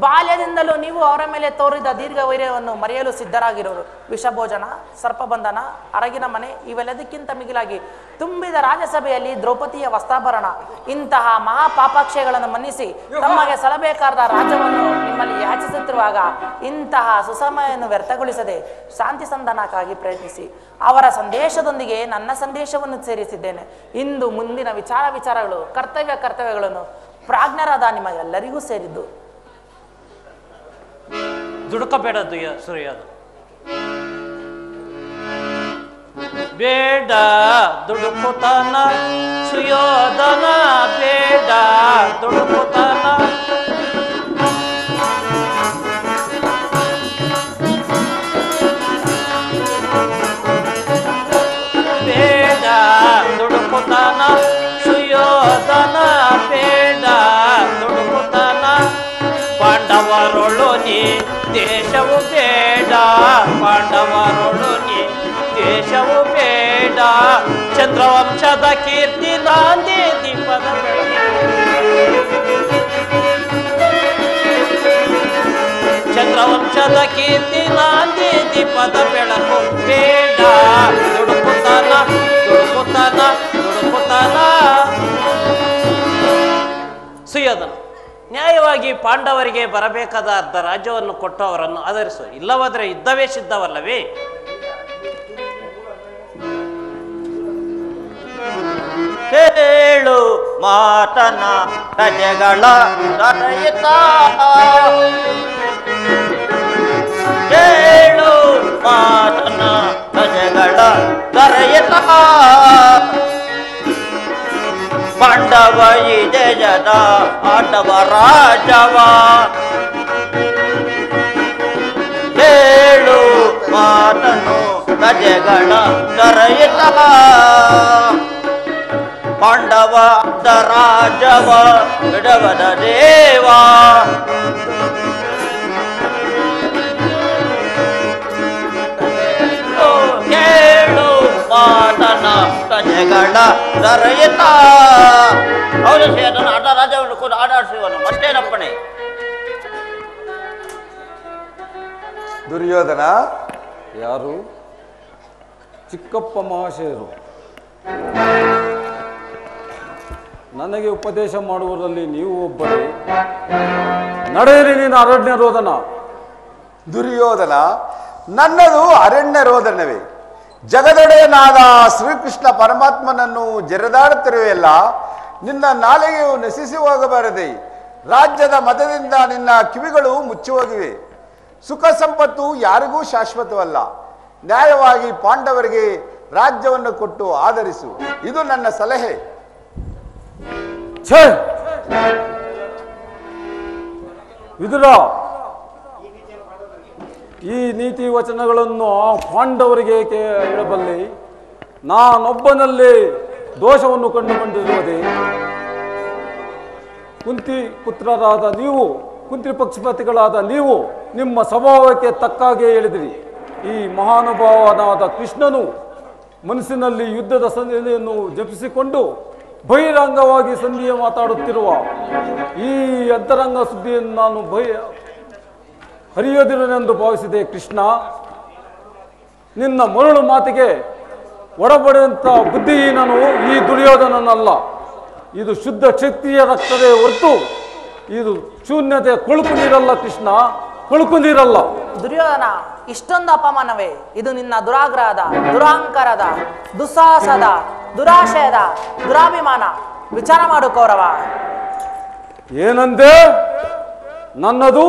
ಬಾಲ್ಯದಿಂದಲೂ ನೀವು ಅವರ ಮೇಲೆ ತೋರಿದ ದೀರ್ಘ ವೈರ್ಯವನ್ನು ಮರೆಯಲು ಸಿದ್ಧರಾಗಿರೋರು. ವಿಷಭೋಜನ, ಸರ್ಪಬಂಧನ, ಅರಗಿನ ಮನೆ ಇವೆಲ್ಲದಕ್ಕಿಂತ ಮಿಗಿಲಾಗಿ ತುಂಬಿದ ರಾಜ್ಯಸಭೆಯಲ್ಲಿ ದ್ರೌಪದಿಯ ವಸ್ತ್ರಾಭರಣ ಇಂತಹ ಮಹಾಪಾಪಾಕ್ಷಯಗಳನ್ನು ಮನ್ನಿಸಿ ತಮಗೆ ಸಲಬೇಕಾದ ರಾಜ್ಯವನ್ನು ನಿಮ್ಮಲ್ಲಿ ಯಾಚಿಸುತ್ತಿರುವಾಗ ಇಂತಹ ಸುಸಮಯನ್ನು ವ್ಯರ್ಥಗೊಳಿಸದೆ ಶಾಂತಿ ಸಂಧಾನಕ್ಕಾಗಿ ಪ್ರಯತ್ನಿಸಿ. ಅವರ ಸಂದೇಶದೊಂದಿಗೆ ನನ್ನ ಸಂದೇಶವನ್ನು ಸೇರಿಸಿದ್ದೇನೆ. ಇಂದು ಮುಂದಿನ ವಿಚಾರಗಳು ಕರ್ತವ್ಯಗಳನ್ನು ಪ್ರಾಜ್ಞರಾದ ನಿಮಗೆಲ್ಲರಿಗೂ ಸೇರಿದ್ದು. ದುಡುಕಬೇಡ ಸುಯೋಧನ, ಬೇಡ ದುಡುಕುತನ ಸುಯೋಧನ, ಬೇಡ ದುಡುಕುತನ. ಬೇಡ ದುಡುಕುತನ ಸುಯೋಧನ, ಬೇಡ ದುಡುಕುತನ. ಪಾಂಡವರೊಳು ನೀ ದೇಶವು ಬೇಡ, ಪಾಂಡವರೊಳು ನೀ ದೇಶವು ಬೇಡ. ಚಂದ್ರವಂಶದ ಕೀರ್ತಿ ನಾಂದಿ ದೀಪದ ಬೆಳಕು, ಚಂದ್ರವಂಶದ ಕೀರ್ತಿ ನಾಂದಿ ದೀಪದ ಬೆಳಕು. ಬೇಡ ದುಡುಕುತನ ದುಡುಕುತನ ದುಡುಕುತನ. ಸುಯೋಧನ, ನ್ಯಾಯವಾಗಿ ಪಾಂಡವರಿಗೆ ಬರಬೇಕಾದ ಅರ್ಧ ರಾಜ್ಯವನ್ನು ಕೊಟ್ಟು ಅವರನ್ನು ಆಧರಿಸು, ಇಲ್ಲವಾದರೆ ಯುದ್ಧವೇ ಸಿದ್ಧವಲ್ಲವೇ? ಕೇಳು ಮಾತನ ಪ್ರಜೆಗಳ ದೊರೆಯಿತ, ಕೇಳು ಮಾತನ ಪ್ರಜೆಗಳ ದೊರೆಯಿತ. ಪಾಂಡವ ಇದೆ ಜನ ಆಟವ ರಾಜವ, ಕೇಳು ಮಾತನು ಪ್ರಜೆಗಳ ದೊರೆಯಿತ. ಪಾಂಡವ ರಾಜವ ಬಿಡವದ ದೇವ, ಕೇಳು ಮಾತನ ಪ್ರಜೆಗಳ ದೊರೆಯಿತ. ಹೌದು, ಸೇತನ ಅಡ್ಡ ರಾಜ್ಯವನ್ನು ಕೂಡ ಆಡಾಡಿಸುವನು ಮತ್ತೇನಪ್ಪಣೆ? ದುರ್ಯೋಧನ ಯಾರು? ಚಿಕ್ಕಪ್ಪ ಮಹಾಶಯರು. ನನಗೆ ಉಪದೇಶ ಮಾಡುವುದರಲ್ಲಿ ನೀವು ಒಬ್ಬರೇ. ನಡೆಯಿರಿ ನೀನು ಅರಣ್ಯ ರೋದನ. ದುರ್ಯೋಧನ, ನನ್ನದು ಅರಣ್ಯ ರೋದನವೇ. ಜಗದೊಡೆಯನಾದ ಶ್ರೀಕೃಷ್ಣ ಪರಮಾತ್ಮನನ್ನು ಜೆರೆದಾಡುತ್ತಿರುವೆಯಲ್ಲ, ನಿನ್ನ ನಾಲಿಗೆಯು ನಶಿಸಿ ಹೋಗಬಾರದೆ. ರಾಜ್ಯದ ಮತದಿಂದ ನಿನ್ನ ಕಿವಿಗಳು ಮುಚ್ಚಿ ಹೋಗಿವೆ. ಸುಖ ಸಂಪತ್ತು ಯಾರಿಗೂ ಶಾಶ್ವತವಲ್ಲ. ನ್ಯಾಯವಾಗಿ ಪಾಂಡವರಿಗೆ ರಾಜ್ಯವನ್ನು ಕೊಟ್ಟು ಆಧರಿಸು. ಇದು ನನ್ನ ಸಲಹೆ. ವಿದುರ, ಈ ನೀತಿ ವಚನಗಳನ್ನು ಆ ಪಾಂಡವರಿಗೆ ಏಕೆ ಹೇಳಬಲ್ಲೆ? ನಾನೊಬ್ಬನಲ್ಲಿ ದೋಷವನ್ನು ಕಂಡುಕೊಂಡಿರುವುದೇ? ಕುಂತಿ ಪುತ್ರರಾದ ನೀವು, ಕುಂತಿ ಪಕ್ಷಪತಿಗಳಾದ ನೀವು ನಿಮ್ಮ ಸ್ವಭಾವಕ್ಕೆ ತಕ್ಕಾಗೆ ಹೇಳಿದಿರಿ. ಈ ಮಹಾನುಭಾವನಾದ ಕೃಷ್ಣನು ಮನಸ್ಸಿನಲ್ಲಿ ಯುದ್ಧದ ಸಂಧಿಯನ್ನು ಜಪಿಸಿಕೊಂಡು ಬಹಿರಂಗವಾಗಿ ಸಂಧಿಯ ಮಾತಾಡುತ್ತಿರುವ ಈ ಅಂತರಂಗ ಸುದ್ದಿಯನ್ನು ನಾನು ಹರಿಯೋದಿರನೆಂದು ಭಾವಿಸಿದೆ. ಕೃಷ್ಣ, ನಿನ್ನ ಮರಳು ಮಾತಿಗೆ ಒಡಬಡಿದಂಥ ಬುದ್ಧಿಹೀನನು ಈ ದುರ್ಯೋಧನನಲ್ಲ. ಇದು ಶುದ್ಧ ಕ್ಷತ್ರಿಯ ರಕ್ತವೇ ಹೊರತು ಇದು ಶೂನ್ಯತೆ ಕೊಳುಕು ನೀರಲ್ಲ. ಕೃಷ್ಣ, ಕೊಳುಕು ನೀರಲ್ಲ. ದುರ್ಯೋಧನ, ಇಷ್ಟೊಂದು ಅಪಮಾನವೇ? ಇದು ನಿನ್ನ ದುರಾಗ್ರಹದ, ದುರಾಂಕರದ, ದುಸ್ಸಾಹಸದ, ದುರಾಶಯದ, ದುರಾಭಿಮಾನ. ವಿಚಾರ ಮಾಡು ಕೌರವ. ಏನಂದೆ? ನನ್ನದು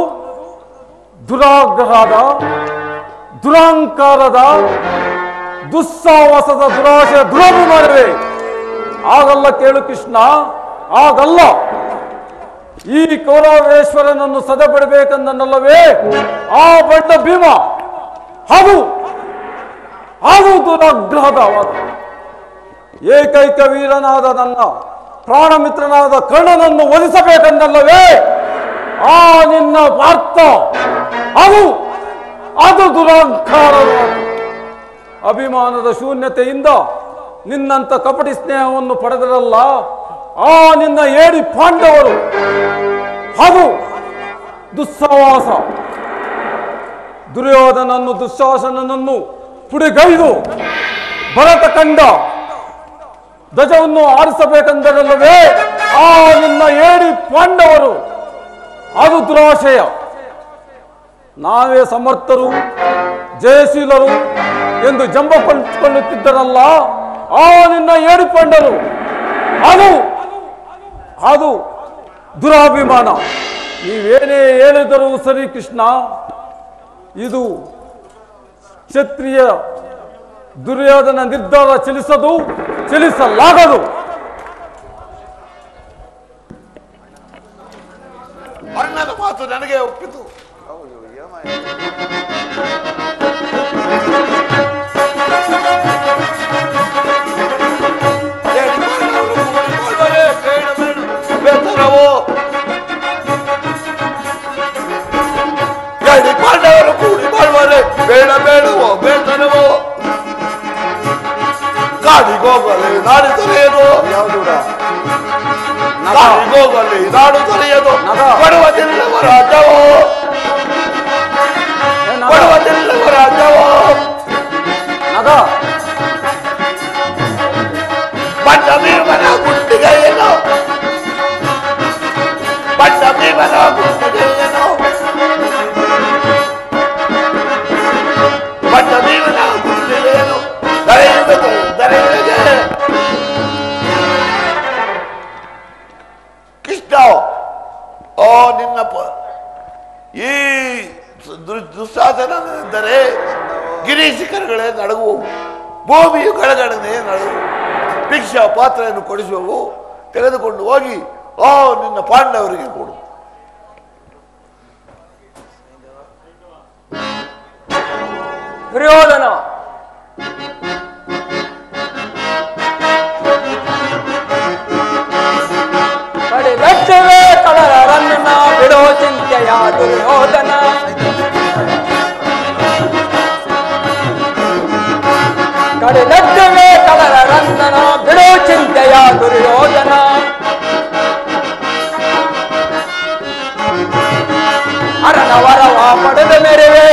ದುರಾಗ್ರಹದ, ದುರಾಂಕಾರದ, ದುಸ್ಸಾಹಸದ, ದುರಾಶಯ, ದುರಾಭಿಮಾನವೇ? ಆಗಲ್ಲ ಕೇಳು ಕೃಷ್ಣ, ಆಗಲ್ಲ. ಈ ಕೌರವೇಶ್ವರನನ್ನು ಸದೆಪಡಬೇಕೆಂದಲ್ಲವೇ ಆ ಬಡ್ಡ ಭೀಮ. ಅದು ದುರಾಗ್ರಹದ ಏಕೈಕ ವೀರನಾದ ನನ್ನ ಪ್ರಾಣ ಮಿತ್ರನಾದ ಕರ್ಣನನ್ನು ಒಲಿಸಬೇಕೆಂದಲ್ಲವೇ ಆ ನಿನ್ನ ಪಾರ್ಥ. ಅದು ದುರಾಂಕಾರದ ಅಭಿಮಾನದ ಶೂನ್ಯತೆಯಿಂದ ನಿನ್ನಂತ ಕಪಟಿ ಸ್ನೇಹವನ್ನು ಪಡೆದರಲ್ಲ ಆ ನಿನ್ನ ಏಡಿ ಪಾಂಡವರು. ಅದು ದುಸ್ಸಾಹಸ. ದುರ್ಯೋಧನನ್ನು, ದುಶ್ಯಾಸನನನ್ನು ಪುಡಿಗೈದು ಭರತ ಕಂಡ ಧ್ವಜವನ್ನು ಆರಿಸಬೇಕೆಂದರಲ್ಲವೇ ಆ ನಿನ್ನ ಏಡಿ ಪಾಂಡವರು. ಅದು ದುರಾಶಯ. ನಾವೇ ಸಮರ್ಥರು, ಜಯಶೀಲರು ಎಂದು ಜಂಬಕೊಳ್ಳುತ್ತಿದ್ದರಲ್ಲ ಆ ನಿನ್ನ ಏಡಿ ಪಾಂಡವರು. ಅದು ದುರಾಭಿಮಾನ. ನೀವೇನೇ ಹೇಳಿದರೂ ಸರಿ ಕೃಷ್ಣ, ಇದು ಕ್ಷತ್ರಿಯ ದುರ್ಯೋಧನ ನಿರ್ಧಾರ ಚಲಿಸಲಾಗದು. ಅಣ್ಣನ ಮಾತು ನನಗೆ ಒಪ್ಪಿತು. ಪಾಂಡವರು ಕೂಡಿ ಬಾಳ್ವರೆ ಬೇಡ ಬೇಡವೋ ಬೇತನವೋ. ಕಾಡಿಗೋಗಲಿ ನಾಡು ತೊರೆಯದು, ಕಾಡಿಗೋಗಲಿ ನಾಡು ತೊರೆಯದು. ಕೊಡುವುದಿಲ್ಲವ ರಾಜವೋ, ಕೊಡುವುದಿಲ್ಲವ ರಾಜವೋ. ಬಡ್ಡ ಭೀಮನ ಗುಂಡಿಗೆಯೇನೋ, ಬಡ್ಡ ಭೀಮನ ಗುಂಡಿಗೆಯೇನೋ, ಬಡ್ಡ ಭೀಮನ ಗುಂಡಿಗೆಯೇನೋ. ದರೆಯುವುದೇ ಕೃಷ್ಣ, ಓ ನಿನ್ನ ಈ ದುಸ್ಸಾಹಸನೆಂದರೆ ಗಿರಿಶಿಖರಗಳೇ ನಡುಗುವು, ಭೂಮಿಯು ಗಡಗಡನೆ ನಡುವು. ಭಿಕ್ಷಾ ಪಾತ್ರೆಯನ್ನು ಕೊಡಿಸುವವು, ತೆಗೆದುಕೊಂಡು ಹೋಗಿ ಓ ನಿನ್ನ ಪಾಂಡವರಿಗೆ ಕೊಡು. ದುರ್ಯೋಧನ, ಕಡೆಗಟ್ಟವೇ ಕಳರನ್ನ ಬಿಡೋ ಚಿಂತೆಯ ದುರ್ಯೋಧನ. ಕಡೆಗಟ್ಟವೇ ಕಳರನ್ನ ಬಿಡೋ ಚಿಂತೆಯ ದುರ್ಯೋಧನ. ಅರನ ವರವ ಪಡೆದ ಮೇರೆವೆ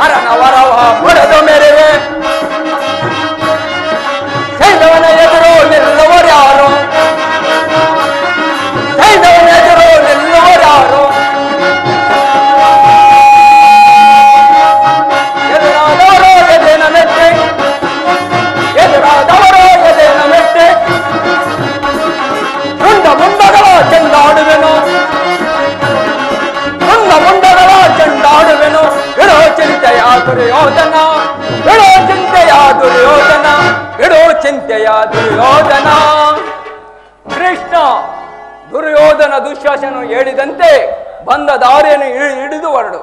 ಅರನವರವ ಹೊಡೆದು ಮೆರೆವೆ ಸೈನ್ಯವನ ಎದುರು ನಿಲ್ಲುವರ್ಯಾರು ಸೈನ್ಯವನ ಎದುರು ನಿಲ್ಲುವರ್ಯಾರು ಎದುರಾದವರೋ ಎದೆನ ಮೆಟ್ಟೆ ಎದುರಾದವರೋ ಎದೆನ ಮೆಟ್ಟೆ ಮುಂಡ ಮುಂಡಗಳ ಚೆಂಡಾಡುವೆನು ಮುಂಡ ಮುಂಡಗಳ ಚೆಂಡಾಡುವೆನು ಬಿಡೋ ಚಿಂತೆಯ ದುರ್ಯೋಧನ ಬಿಡೋ ಚಿಂತೆಯ ದುರ್ಯೋಧನ ಬಿಡೋ ಚಿಂತೆಯ ದುರ್ಯೋಧನ. ಕೃಷ್ಣ ದುರ್ಯೋಧನ ದುಶ್ಯಾಸನ ಹೇಳಿದಂತೆ ಬಂದ ದಾರಿಯನ್ನು ಹಿಡಿದು ಹೊರಡು.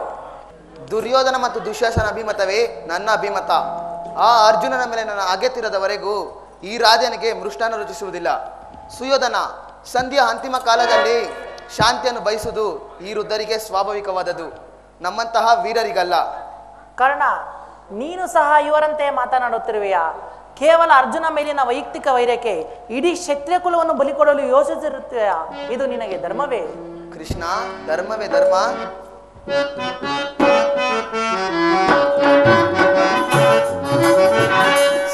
ದುರ್ಯೋಧನ ಮತ್ತು ದುಶ್ಯಾಸನ ಅಭಿಮತವೇ ನನ್ನ ಅಭಿಮತ. ಆ ಅರ್ಜುನನ ಮೇಲೆ ನನ್ನ ಅಗೆತಿರದವರೆಗೂ ಈ ರಾಜನಿಗೆ ಮೃಷ್ಟಾನ ರುಚಿಸುವುದಿಲ್ಲ. ಸುಯೋಧನ, ಸಂಧಿಯ ಅಂತಿಮ ಕಾಲದಲ್ಲಿ ಶಾಂತಿಯನ್ನು ಬಯಸುವುದು ಈ ವೃದ್ಧರಿಗೆ ಸ್ವಾಭಾವಿಕವಾದದ್ದು, ನಮ್ಮಂತಹ ವೀರರಿಗಲ್ಲ. ಕರ್ಣ, ನೀನು ಸಹ ಇವರಂತೆ ಮಾತನಾಡುತ್ತಿರುವೆಯಾ? ಕೇವಲ ಅರ್ಜುನ ಮೇಲಿನ ವೈಯಕ್ತಿಕ ವೈರಕ್ಕೆ ಇಡೀ ಕ್ಷತ್ರಿಯ ಕುಲವನ್ನು ಬಲಿಕೊಡಲು ಯೋಚಿಸಿರುತ್ತೆಯಾ? ಇದು ನಿನಗೆ ಧರ್ಮವೇ? ಕೃಷ್ಣ, ಧರ್ಮವೇ ಧರ್ಮ.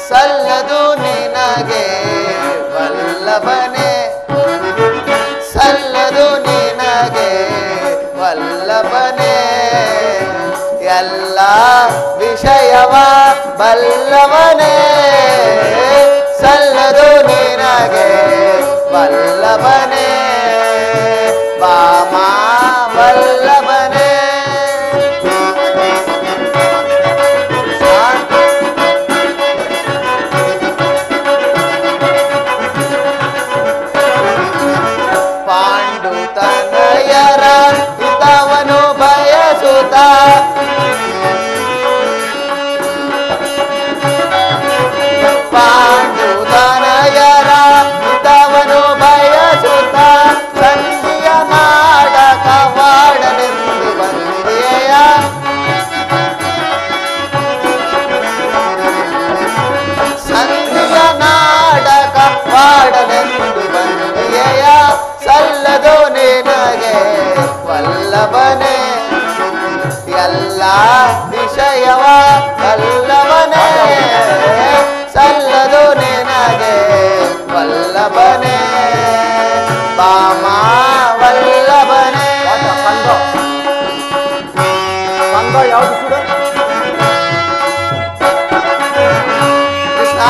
ಸಲ್ಲದು ನಿನಗೆ ವಲ್ಲಭನೆ, ಸಲ್ಲದು ನಿನಗೆ ವಲ್ಲಭನೆ, ಎಲ್ಲ ವಿಷಯವ ಬಲ್ಲವನೇ, ಸಲ್ಲದು ನಿನಗೆ ವಲ್ಲಭನೆ, ಬಾಮ ವಲ್ಲಭನೆ. ಪಾಂಡು ತನಯರ ಹಿತವನು ಬಯಸುತ್ತ, ಪಾಂಡು ತನಯರ ಹಿತವನು ಬಯಸುತ್ತ, ಸಂಧಿಯ ನಾಡಕವಾಡಲೆಂದು ಬಂದೆಯ, ಸಂಧಿಯ ನಾಡಕವಾಡಲೆಂದು ಬಂದೆಯ, ಸಲ್ಲದು ನಿನಗೆ ವಲ್ಲಭನೆ, ಎಲ್ಲ ವಿಷಯವ ವಲ್ಲಭನೆ, ಸಲ್ಲದು ನಿನಗೆ ವಲ್ಲಭನೆ, ಬಾಮ ವಲ್ಲಭನೆ. ಸಂಘ ಯಾವುದು ಕೂಡ ಕೃಷ್ಣ,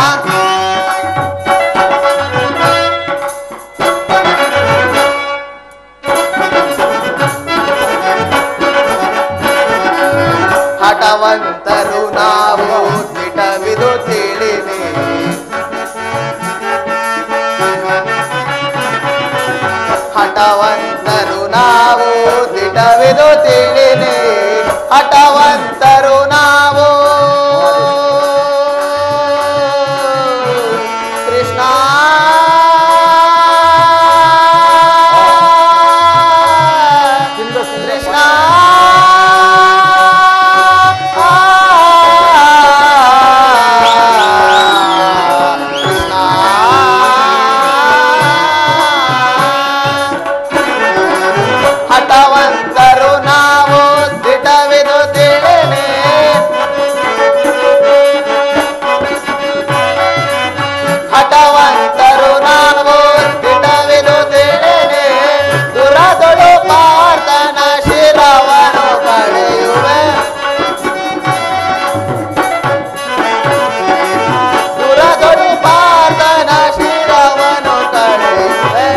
ಹಠವಂತರು ನಾವು ದಿಟವಿದು ತಿಳಿವಿ, ಹಠವಂತರು ನಾವು ದಿಟವಿದು ತಿಳಿವಿ, ಹಠವಂತರು ನಾವು. ಕೃಷ್ಣ, ಕೃಷ್ಣ, ಹಠವಂತರು ನಾವು ದಿಟವಿದು ತಿಳಿನೆ, ಹಠವಂತರು ನಾವು ದಿಟವಿದು ತಿಳಿನೆ, ದುರದೊಳು ಪಾರ್ಥನ ಶಿರವನು ಪಡೆಯುವೆ, ದುರದೊಳು ಪಾರ್ಥನ ಶಿರವನು ಪಡೆಯುವೆ,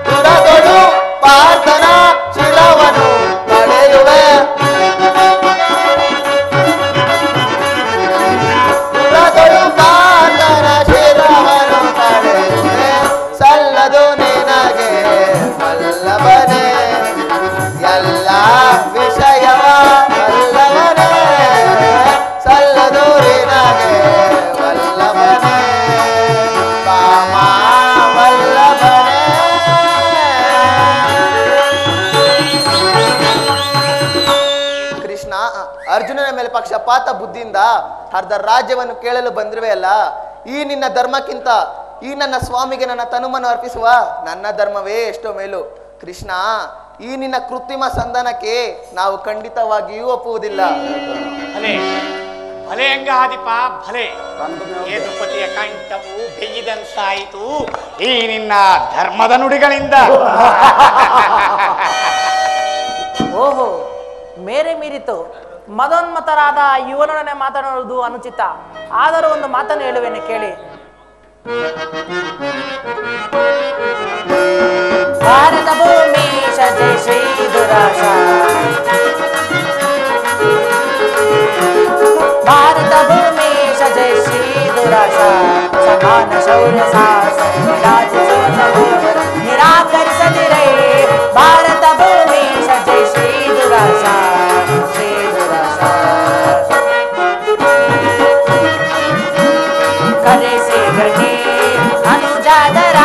ದುರದೊಳು ಪಾರ್ಥನ ಶಿರವನು ಪಡೆಯುವೆ, ದುರದೊಳು ಪಾರ್ಥನ ಶಿರವನು ಪಡೆಯುವೆ, ಸಲ್ಲದು ನಿನಗೆ ವಲ್ಲಭನೆ, ಎಲ್ಲ ವಿಷಯವ ವಲ್ಲಭನೆ, ಸಲ್ಲದು ನಿನಗೆ ವಲ್ಲಭನೆ, ಬಾಮ ವಲ್ಲಭನೆ. ಕೃಷ್ಣ, ಅರ್ಜುನನ ಮೇಲೆ ಪಕ್ಷಪಾತ ಬುದ್ಧಿಯಿಂದ ಅರ್ಧ ರಾಜ್ಯವನ್ನು ಕೇಳಲು ಬಂದಿರುವೆ ಅಲ್ಲ. ಈ ನಿನ್ನ ಧರ್ಮಕ್ಕಿಂತ ಈ ನನ್ನ ಸ್ವಾಮಿಗೆ ನನ್ನ ತನುಮನ್ನು ಅರ್ಪಿಸುವ ನನ್ನ ಧರ್ಮವೇ ಎಷ್ಟೋ ಮೇಲು. ಕೃಷ್ಣ, ಈ ನಿನ್ನ ಕೃತ್ರಿಮ ಸಂಧಾನಕ್ಕೆ ನಾವು ಖಂಡಿತವಾಗಿಯೂ ಒಪ್ಪುವುದಿಲ್ಲ. ಭಲೆ ಭಲೆ ಅಂಗಾಧಿಪ ಭಲೆ. ಯದುಪತಿಯ ಕಂಠವು ಬೆಯ್ಯಿದಂತಾಯಿತು ಈ ನಿನ್ನ ಧರ್ಮದ ನುಡಿಗಳಿಂದ. ಓಹೋ, ಮೇರೆ ಮೀರಿತು. ಮದೋನ್ಮತರಾದ ಯುವನೊಡನೆ ಮಾತನಾಡುವುದು ಅನುಚಿತ. ಆದರೂ ಒಂದು ಮಾತನ್ನು ಹೇಳುವೇನೆ ಕೇಳಿ. ಭಾರತ ಭೂಮಿ ಜಯ ಶ್ರೀ ದುರಾಶ, ಭಾರತ ಭೂಮಿ ಜಯ ಶ್ರೀ ದುರಾಶ, ಸಮಾನ ಶೌರ್ಯ ಸಾಹಸ ನಿರಾಕರಿಸದಿರೇ. ಭಾರತ ಭೂಮಿ ಜಯ ಶ್ರೀ ದುರಾಶ, ಶ್ರೀ ದುರಾಶ. ಕರೆಸಿ ಗಣಿ ಅನುಜಾದರ,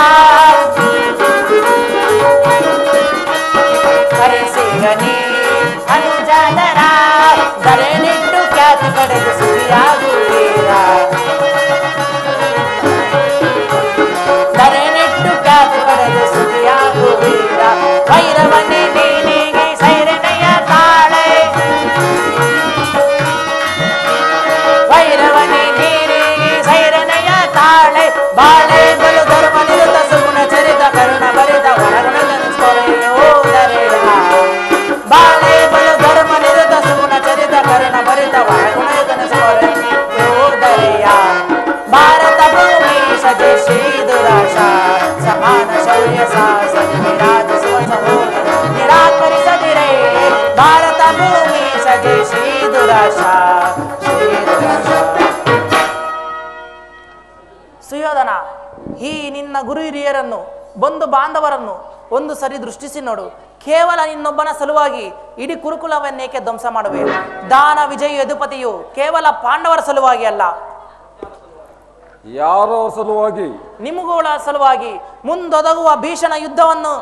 ಕರೆಸಿ ಗಣಿ ಅನುಜಾದರ, ಧರೆನಿಟ್ಟು ಖ್ಯಾತಿ ಪಡೆದು ಸುರಿಯಾಗುವೀರ, ಧರೆನಿಟ್ಟು ಖ್ಯಾತಿ ಪಡೆದು ಸುರಿಯಾಗುವೀರ. ಭೈರವನೇ ನೀನಿಗೆ ಸೈರಣೆಯ ತಾಳೆ, ಭೈರವನೇ ನೀನಿಗೆ ಸೈರಣೆಯ ತಾಳೆ. ಬಾಳೆ ಬಲು ಧರ್ಮ ನಿರುತ ಸುಗುಣ ಚರಿತ ಕರುಣ ಬರಿದ ಒಳಗುಣಗಳನ್ನು ತೊರೆಯೋದರೆಯ, ಬಾಳೆ ಬಲು ಧರ್ಮ ನಿರುತ ಸುಗುಣ ಚರಿತ ಕರುಣ ಬರಿದ ಒಳಗುಣಗಳನ್ನು ತೊರೆಯೋದರೆಯ. ಭಾರತ ಭೂಮಿ ಸಜೆ ಶ್ರೀ ದುರಾಶ, ಸಮಾನ ಶೌರ್ಯ ಸಾಹಸ ವಿರಾಜಿಸುವ ಸಹೋದರ ನಿರಾಕರಿಸದಿರೇ. ಭಾರತ ಭೂಮಿ ಸಜೆ ಶ್ರೀ ದುರಾಶ, ಶ್ರೀ ದುರಾಶ. ಸುಯೋಧನ, ಈ ನಿನ್ನ ಗುರು ಹಿರಿಯರನ್ನು ಬಂಧು ಬಾಂಧವರನ್ನು ಒಂದು ಸರಿ ದೃಷ್ಟಿಸಿ ನೋಡು. ಕೇವಲ ನಿನ್ನೊಬ್ಬನ ಸಲುವಾಗಿ ಇಡೀ ಕುರುಕುಲವನ್ನೇಕೆ ಧ್ವಂಸ ಮಾಡುವೆ? ದಾನ ವಿಜಯ ಯದುಪತಿಯು ಕೇವಲ ಪಾಂಡವರ ಸಲುವಾಗಿ ಅಲ್ಲ, ಯಾರೋ ಸಲುವಾಗಿ, ನಿಮಗಳ ಸಲುವಾಗಿ, ಮುಂದೊದಗುವ ಭೀಷಣ ಯುದ್ಧವನ್ನು,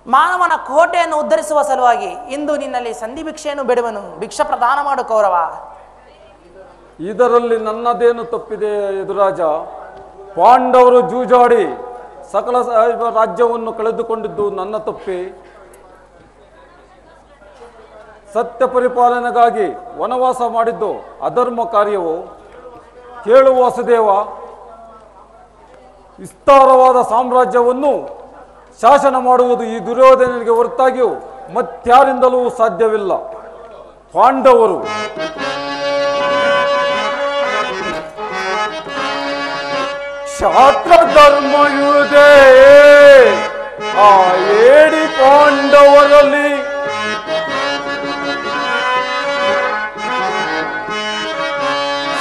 ಮಾನವನ ಕೋಟೆಯನ್ನು ಉದ್ಧರಿಸುವ ಸಲುವಾಗಿ ಇಂದು ನಿನ್ನಲ್ಲಿ ಸಂಧಿ ಭಿಕ್ಷೆಯನ್ನು ಬೇಡುವನು. ಭಿಕ್ಷ ಪ್ರದಾನ ಮಾಡು ಕೌರವ. ಇದರಲ್ಲಿ ನನ್ನದೇನು ತಪ್ಪಿದೆ ಯದುರಾಜ? ಪಾಂಡವರು ಜೂಜಾಡಿ ಸಕಲ ರಾಜ್ಯವನ್ನು ಕಳೆದುಕೊಂಡಿದ್ದು ನನ್ನ ತಪ್ಪೆ. ಸತ್ಯ ಪರಿಪಾಲನೆಗಾಗಿ ವನವಾಸ ಮಾಡಿದ್ದು ಅಧರ್ಮ ಕಾರ್ಯವು. ಕೇಳು ವಾಸುದೇವ, ವಿಸ್ತಾರವಾದ ಸಾಮ್ರಾಜ್ಯವನ್ನು ಶಾಸನ ಮಾಡುವುದು ಈ ದುರ್ಯೋಧನನಿಗೆ ಹೊರತಾಗಿಯೂ ಮತ್ಯಾರಿಂದಲೂ ಸಾಧ್ಯವಿಲ್ಲ. ಪಾಂಡವರು ಶಾಸ್ತ್ರ ಧರ್ಮಯುವುದೇ ಆ ಏಡಿ ಪಾಂಡವರಲ್ಲಿ.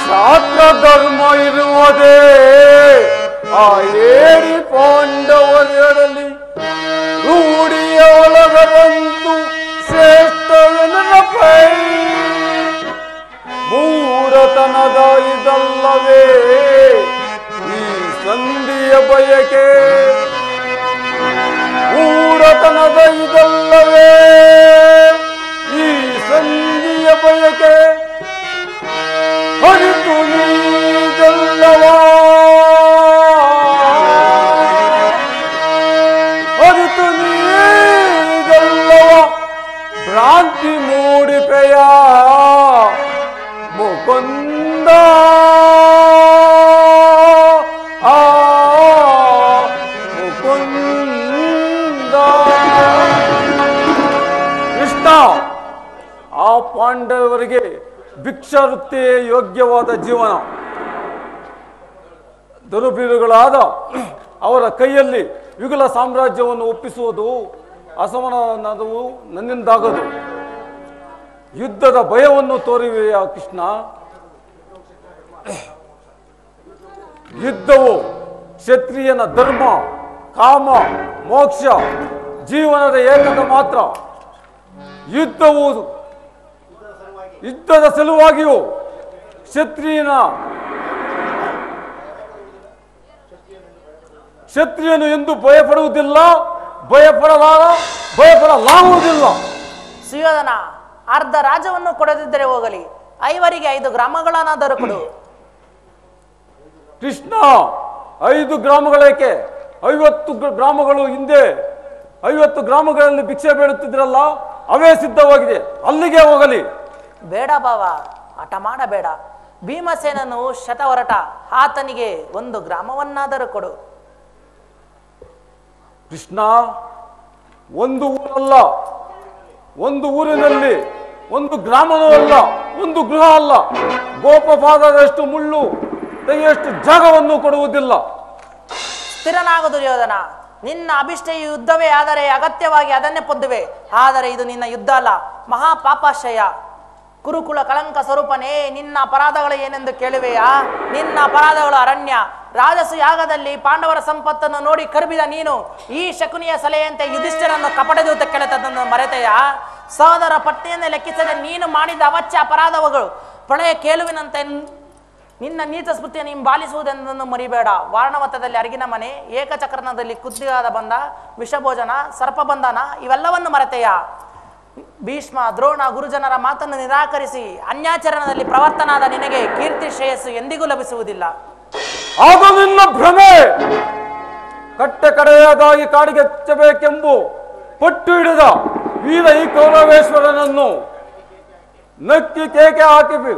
ಶಾಸ್ತ್ರ ಧರ್ಮ ಇರುವುದೇ ಆ ಏಡಿ ಪಾಂಡವರಲ್ಲಿ. ರೂಢಿಯ ಒಳಗರಂತೂ ಶ್ರೇಷ್ಠವೆನಪೈ, ಮೂರತನದ ಇದಲ್ಲವೇ ಈ ಸಂಧಿಯ ಬಯಕೆ. ಮೂರತನದ ಇದಲ್ಲವೇ ಈ ಸಂಧಿಯ ಬಯಕೆ. ಹೊರತು ನೀದಲ್ಲವ, ಹೊರತು ನೀದಲ್ಲವ ಭ್ರಾಂತಿ ಮೂಡಿಪೆಯ ಮುಕುಂದ. ಮುಕುಂದ ಕೃಷ್ಣ, ಆ ಪಾಂಡವರಿಗೆ ಭಿಕ್ಷಾವೃತ್ತಿಯೇ ಯೋಗ್ಯವಾದ ಜೀವನ. ದುರುಬೀರುಗಳಾದ ಅವರ ಕೈಯಲ್ಲಿ ವಿಗುಲ ಸಾಮ್ರಾಜ್ಯವನ್ನು ಒಪ್ಪಿಸುವುದು ಅಸಮಾನವು ನನ್ನಿಂದಾಗದು. ಯುದ್ಧದ ಭಯವನ್ನು ತೋರಿವೆಯಾ ಕೃಷ್ಣ? ಯುದ್ಧವು ಕ್ಷತ್ರಿಯನ ಧರ್ಮ, ಕಾಮ, ಮೋಕ್ಷ, ಜೀವನದ ಏಕದ ಮಾತ್ರ. ಯುದ್ಧದ ಸಲುವಾಗಿಯೂ ಕ್ಷತ್ರಿಯನು ಎಂದು ಭಯಪಡುವುದಿಲ್ಲ, ಭಯಪಡಲಾಗುವುದಿಲ್ಲ. ಸುಯೋಧನ, ಅರ್ಧ ರಾಜ್ಯವನ್ನು ಕೊಡದಿದ್ದರೆ ಹೋಗಲಿ, 5ರಿಗೆ 5 ಗ್ರಾಮಗಳನ್ನಾದರೂ ಕೊಡು. ಕೃಷ್ಣ, 5 ಗ್ರಾಮಗಳೇಕೆ? 50 ಗ್ರಾಮಗಳು ಹಿಂದೆ 50 ಗ್ರಾಮಗಳಲ್ಲಿ ಭಿಕ್ಷೆ ಬೇಡುತ್ತಿದ್ರಲ್ಲ, ಅವೇ ಸಿದ್ಧವಾಗಿದೆ, ಅಲ್ಲಿಗೆ ಹೋಗಲಿ. ಬೇಡ ಬಾವ, ಹಠ ಮಾಡಬೇಡ. ಭೀಮಸೇನನು ಶತವರಟ, ಆತನಿಗೆ 1 ಗ್ರಾಮವನ್ನಾದರೂ ಕೊಡು. ಕೃಷ್ಣ, ಒಂದು ಊರಲ್ಲ, ಒಂದು ಊರಿನಲ್ಲಿ 1 ಗ್ರಾಮವೂ ಅಲ್ಲ, 1 ಗೃಹ ಅಲ್ಲ, ಗೋಪಪಾದದಷ್ಟು ಮುಳ್ಳು ತೆಗೆಯಷ್ಟು ಜಾಗವನ್ನು ಕೊಡುವುದಿಲ್ಲ. ಸ್ಥಿರನಾಗು ದುರ್ಯೋಧನ. ನಿನ್ನ ಅಭಿಷ್ಟ ಯುದ್ಧವೇ ಆದರೆ ಅಗತ್ಯವಾಗಿ ಅದನ್ನೇ ಪೊದ್ದುವೆ. ಆದರೆ ಇದು ನಿನ್ನ ಯುದ್ಧ ಅಲ್ಲ, ಮಹಾಪಾಪಾಶಯ. ಕುರುಕುಲ ಕಳಂಕ ಸ್ವರೂಪನೇ, ನಿನ್ನ ಅಪರಾಧಗಳು ಏನೆಂದು ಕೇಳುವೆಯಾ? ನಿನ್ನ ಅಪರಾಧಗಳು ಅರಣ್ಯ. ರಾಜಸು ಯಾಗದಲ್ಲಿ ಪಾಂಡವರ ಸಂಪತ್ತನ್ನು ನೋಡಿ ಕರುಬಿದ ನೀನು ಈ ಶಕುನಿಯ ಸಲಹೆಯಂತೆ ಯುಧಿಷ್ಠಿರನ್ನು ಕಪಟದೂತ ಕೆಳತದನ್ನು ಮರೆತೆಯಾ? ಸಹೋದರ ಪತ್ನಿಯನ್ನೇ ಲೆಕ್ಕಿಸದೆ ನೀನು ಮಾಡಿದ ಅವಚ್ಯ ಅಪರಾಧಗಳು ಪ್ರಳಯ ಕೇಳುವಿನಂತೆ ನಿನ್ನ ನೀತ ಸ್ಮೃತಿಯನ್ನು ಹಿಂಬಾಲಿಸುವುದೆಂದನ್ನು ಮರಿಬೇಡ. ವಾರಣವತದಲ್ಲಿ ಅರಗಿನ ಮನೆ, ಏಕಚಕ್ರನದಲ್ಲಿ ಕುತ್ತಿಗಾದ ಬಂಧ, ವಿಷಭೋಜನ, ಸರ್ಪಬಂಧನ ಇವೆಲ್ಲವನ್ನು ಮರೆತೆಯಾ? ಭೀಷ್ಮ, ದ್ರೋಣ, ಗುರುಜನರ ಮಾತನ್ನು ನಿರಾಕರಿಸಿ ಅನ್ಯಾಚರಣದಲ್ಲಿ ಪ್ರವರ್ತನಾದ ನಿನಗೆ ಕೀರ್ತಿ ಶ್ರೇಯಸ್ಸು ಎಂದಿಗೂ ಲಭಿಸುವುದಿಲ್ಲ. ಅದು ನಿನ್ನ ಭ್ರಮೆ. ಕಟ್ಟೆ ಕಡೆಯದಾಗಿ ಕಾಡಿಗೆಚ್ಚಬೇಕೆಂಬು ಪಟ್ಟು ಹಿಡಿದ ವೀರ ಈ ಕೌರವೇಶ್ವರನನ್ನು ನಕ್ಕಿ ಕೇಕೆ ಹಾಕಿ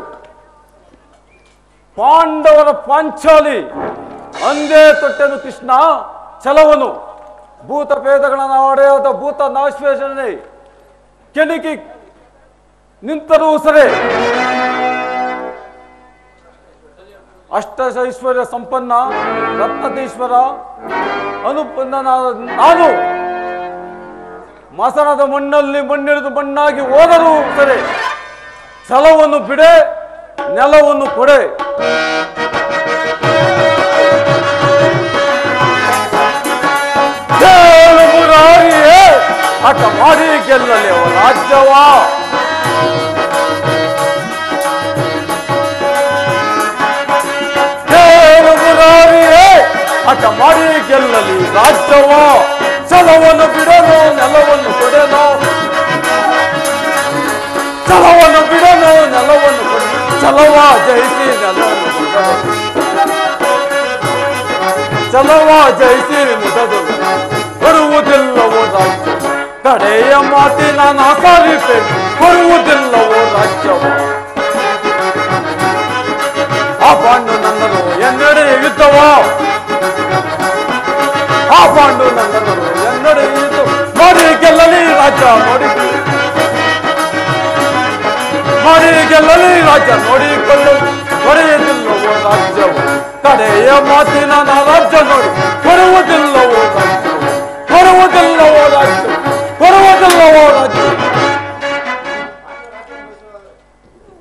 ಪಾಂಡವರ ಪಾಂಚಾಲಿ ಅಂದೇ ತೊಟ್ಟೆನು ಕೃಷ್ಣ ಛಲವನು. ಭೂತ ಭೇದಗಳ ಒಡೆಯಾದ ಭೂತ ನಾಶ್ವೇಷಣೆ ಕೆಣಕಿ ನಿಂತರೂ ಸರಿ. ಅಷ್ಟೈಶ್ವರ್ಯ ಸಂಪನ್ನ ರತ್ನದೀಶ್ವರ ಅನುಪನ್ನನಾದ ನಾನು ಮಸಣದ ಮಣ್ಣಲ್ಲಿ ಮಣ್ಣಿಳಿದು ಮಣ್ಣಾಗಿ ಹೋದರೂ ಸರಿ, ಛಲವನ್ನು ಬಿಡೆ, ನೆಲವನ್ನು ಕೊಡೆ. ಮುರಾರಿಯೇ ಹಠ ಮಾಡಿ ಗೆಲ್ಲಲಿ ಅವರ ರಾಜ್ಯವ. ಮುರಾರಿಯೇ ಹಠ ಮಾಡಿ ಗೆಲ್ಲಲಿ ರಾಜ್ಯವ. ಛಲವನ್ನು ಬಿಡನು, ನೆಲವನ್ನು ಕೊಡೆನು. ಛಲವನ್ನು ಬಿಡನು, ನೆಲವನ್ನು ಕೊಡೆನು. ಛಲವ ಜಯಿಸಿ ನೆಲವನ್ನು ಕೊಡನು. ಛಲವ ಜಯಿಸಿ ಮುದದು ಬರುವುದಿಲ್ಲವೋ ರಾಜ್ಯ. ಕಡೆಯ ಮಾತಿನ ನಾಸಾರಿಪೆ ಬರುವುದಿಲ್ಲವೋ ರಾಜ್ಯವ. ಆ ಪಾಂಡು ನನ್ನರು ಎನ್ನಡೆ ಯುದ್ಧವ. ಆ ಪಾಂಡು ನನ್ನರು ಎನ್ನಡೆ ಯುದ್ಧ ಮಾಡಿ ಗೆಲ್ಲಲಿ ರಾಜ್ಯ. ಮಾಡಿ ಗೆಲ್ಲಲಿ ರಾಜ್ಯ ನೋಡಿಕೊಳ್ಳು. ಬರೆಯುವುದಿಲ್ಲವೋ ರಾಜ್ಯವು. ಕಡೆಯ ಮಾತಿನ ರಾಜ್ಯ ನೋಡಿ ಬರುವುದಿಲ್ಲವೋ ರಾಜ್ಯ. ಬರುವುದಿಲ್ಲವೋ ರಾಜ್ಯ. ಬರುವುದಿಲ್ಲವೋ ರಾಜ್ಯ.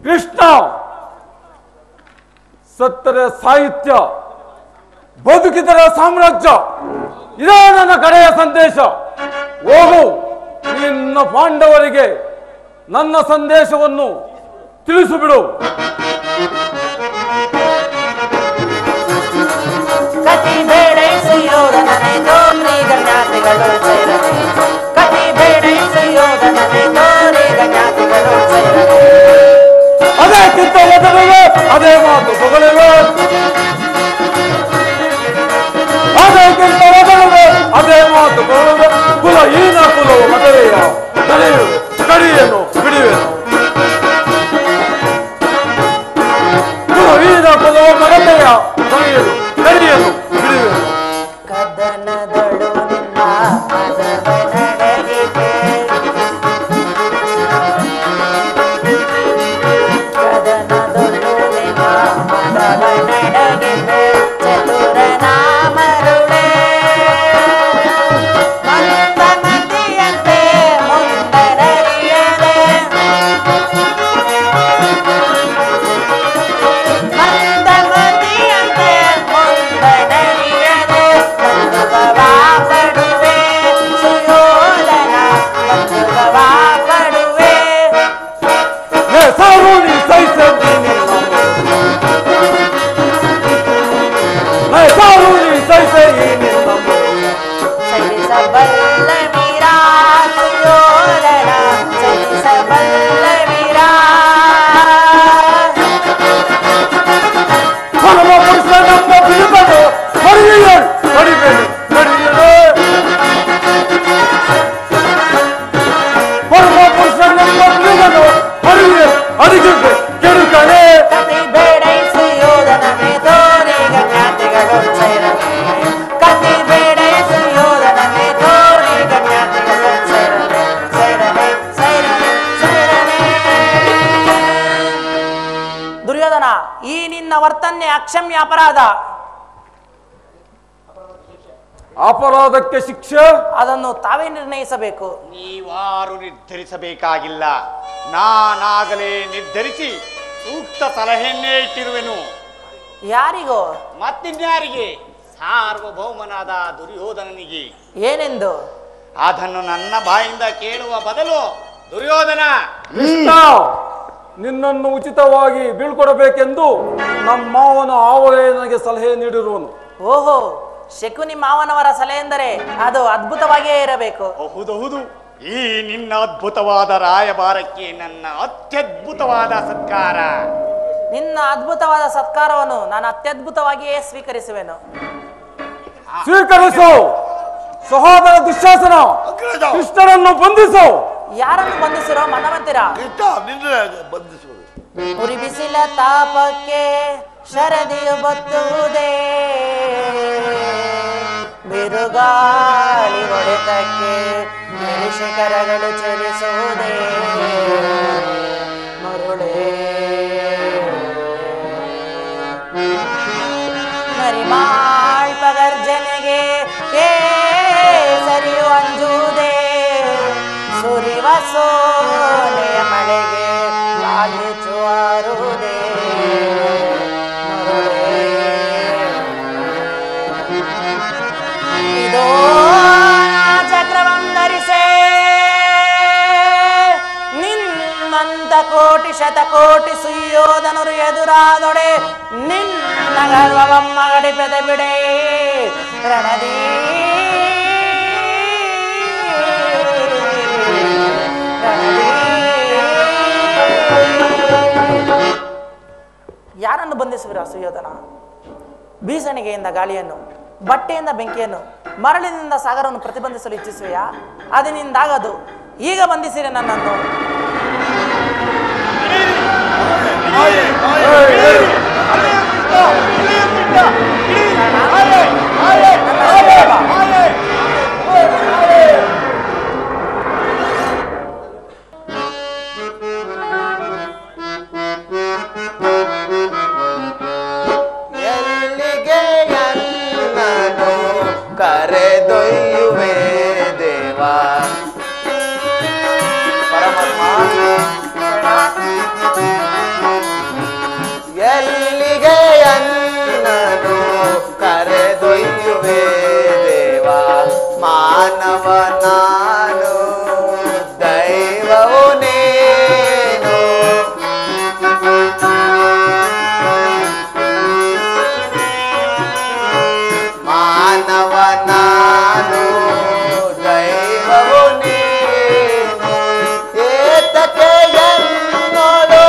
ಕೃಷ್ಣ, ಸತ್ತರೆ ಸಾಹಿತ್ಯ, ಬದುಕಿದರೆ ಸಾಮ್ರಾಜ್ಯ. ಇದೇ ನನ್ನ ಕಡೆಯ ಸಂದೇಶ. ಹೋಗು, ನಿನ್ನ ಪಾಂಡವರಿಗೆ ನನ್ನ ಸಂದೇಶವನ್ನು ತಿಳಿಸಿಬಿಡು. ಕತಿ ಬೇಡೈಸಿಯೋದನೇ ತೋರಿ ಗಣ್ಯಾತಿಗಳು ಸೇರನೆ. ಕತಿ ಬೇಡೈಸಿಯೋದನೇ ತೋರಿ ಗಣ್ಯಾತಿಗಳು ಸೇರನೆ. ಅದೇ ಕಿತ್ತ ಒದರುವೆ, ಅದೇ ಮಾತು ಹೊಗಳಿವೆ. ಅದೇ ಕಿತ್ತ ಒದರುವೆ, ಅದೇ ಮಾತು ಹೊಗಳಿವೆ. ಕುಲ ಈನ ಕುಲವು ಮದುವೆಯ ಕಡಿಯನು ಬಿಡುವೆನು. ಕುಲವೀನ ಕುಲವು ಮಗತೆಯ ಕಡಿಯನು ಬಿಡುವೆನು. ಕದನದಳು ನಿನ್ನ ಈ ನಿನ್ನ ವರ್ತನೆ ಅಕ್ಷಮ್ಯ ಅಪರಾಧ. ಅಪರಾಧಕ್ಕೆ ಶಿಕ್ಷೆ ಅದನ್ನು ತಾವೇ ನಿರ್ಣಯಿಸಬೇಕು. ನೀವಾರು ನಿರ್ಧರಿಸಬೇಕಾಗಿಲ್ಲ, ನಾನಾಗಲೇ ನಿರ್ಧರಿಸಿ ಸೂಕ್ತ ಸಲಹೆಯನ್ನೇ ಇಟ್ಟಿರುವೆನು. ಯಾರಿಗೋ? ಮತ್ತಿನ್ಯಾರಿಗೆ? ಸಾರ್ವಭೌಮನಾದ ದುರ್ಯೋಧನನಿಗೆ. ಏನೆಂದು? ಅದನ್ನು ನನ್ನ ಬಾಯಿಂದ ಕೇಳುವ ಬದಲು ದುರ್ಯೋಧನ ನಿನ್ನನ್ನು ಉಚಿತವಾಗಿ ಬೀಳ್ಕೊಡಬೇಕೆಂದು ನಮ್ಮ ಮಾವನ ಆವರೇ ನನಗೆ ಸಲಹೆ ನೀಡಿರುವನು. ಓಹೋ, ಶಕುನಿ ಮಾವನವರ ಸಲಹೆ ಎಂದರೆ ಅದು ಅದ್ಭುತವಾಗಿಯೇ ಇರಬೇಕು. ಹೌದೌದು, ಈ ನಿನ್ನ ಅದ್ಭುತವಾದ ರಾಯಭಾರಕ್ಕೆ ನನ್ನ ಅತ್ಯದ್ಭುತವಾದ ಸತ್ಕಾರ. ನಿನ್ನ ಅದ್ಭುತವಾದ ಸತ್ಕಾರವನ್ನು ನಾನು ಅತ್ಯದ್ಭುತವಾಗಿಯೇ ಸ್ವೀಕರಿಸುವೆನು. ಸ್ವೀಕರಿಸು. ಸಹೋದರ ದುಶ್ಯಾಸನ, ಕೃಷ್ಣನನ್ನು ಬಂಧಿಸು. ಯಾರನ್ನು ಬಂಧಿಸಿರೋ ಮನವಂತಿರ? ಬಂಧಿಸುವುದು. ಉರಿ ಬಿಸಿಲ ತಾಪಕ್ಕೆ ಶರದಿಯು ಬತ್ತುವುದೇ, ಬಿರುಗಾಳಿ ಹೊಡೆತಕ್ಕೆ ಶಿಖರಗಳು ಚಲಿಸುವುದೇ, ಮರುಳೇ ನರಿಮಾಳ್ಪ ಗರ್ಜನೆಗೆ ಕೇಸರಿಯು ಅಂಜುವುದೇ, ಸುರಿವ ಸೋನೆಯ ಮಳೆಗೆ ಕಾಲಿಚುವಾರುವುದೇ, ಇದೋ ಚಕ್ರವಂ ಧರಿಸೆ ನಿನ್ನಂತ ಕೋಟಿ ಶತಕೋಟಿ ಸುಯೋಧನರು ಎದುರಾದೊಡೆ, ನಿನ್ನ ಗರ್ವವಂ ಮಗಡಿ ಬೆದೆ ಬಿಡೆ ರಣದೀ ಯಾರನ್ನು ಬಂಧಿಸುವಿರ ಸುಯೋಧನ? ಬೀಸಣಿಗೆಯಿಂದ ಗಾಳಿಯನ್ನು, ಬಟ್ಟೆಯಿಂದ ಬೆಂಕಿಯನ್ನು, ಮರಳಿನಿಂದ ಸಾಗರವನ್ನು ಪ್ರತಿಬಂಧಿಸಲು ಇಚ್ಛಿಸುವೆಯಾ? ಅದರಿಂದಾಗದು. ಈಗ ಬಂಧಿಸಿರಿ ನನ್ನನ್ನು. ಕರೆದೊಯ್ಯುವೆ ದೇವಾ ಪರಮಾತ್ಮ, ಎಲ್ಲಿಗೆ ಅನ್ನನು ಕರೆದೊಯ್ಯುವೆ ದೇವಾ, ಮಾನವ ನಾನು ದೈವವು ನೀನು, ಮಾನವ ನಾನು ದೈವವು ನೀನು, ಏತಕ್ಕೆ ಎನ್ನೋಳು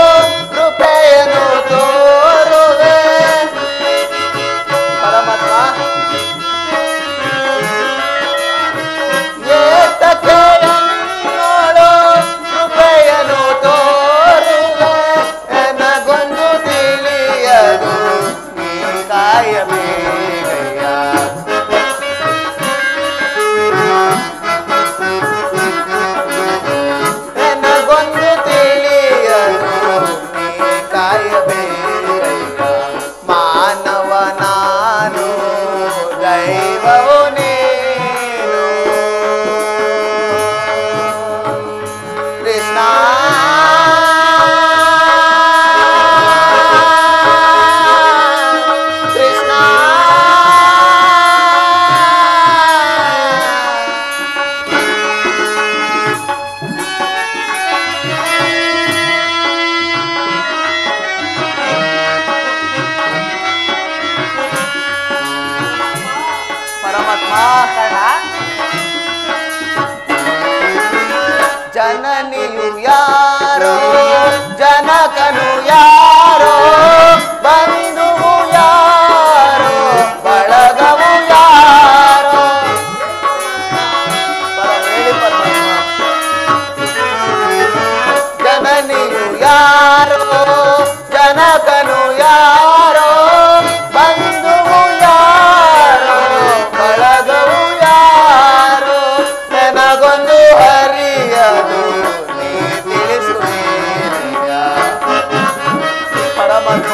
ಕೃಪೆಯನ್ನು ತೋರುವೆ ಪರಮಾತ್ಮ, ಏತಕ್ಕೆ ಎನ್ನೋಳು ಕೃಪೆಯನ್ನು ತೋರುವೆ, ನನಗೊಂದು ತಿಳಿಯದು ನೀ ಕಾಯಬೇಕಯ್ಯ, ನನಗೊಂದು ತಿಳಿಯದು ನೀ ಕಾಯಬೇಕಯ್ಯ, ಮಾನವ ನಾನು ದೈವವು ನೀನು, ಕೃಷ್ಣ ಕೃಷ್ಣ ಪರಮಾತ್ಮ, ಜನನಿಯು ಯಾರೋ ಜನಕನು ಯಾರೋ, ಬಂಧುವು ಯಾರೋ ಬಳಗವು ಯಾರೋ, ಹೇಳಿ ಪರಮಾತ್ಮ, ಜನನಿಯು ಯಾರೋ ಜನಕನು ಯಾರೋ, ಬಂಧುವು ಯಾರೋ ಬಳಗವು ಯಾರೋ, ನನಗೊಂದು ಹರಿಯದು ನೀ ತಿಳಿಸುತ್ತೀಯ ಪರಮಾತ್ಮ.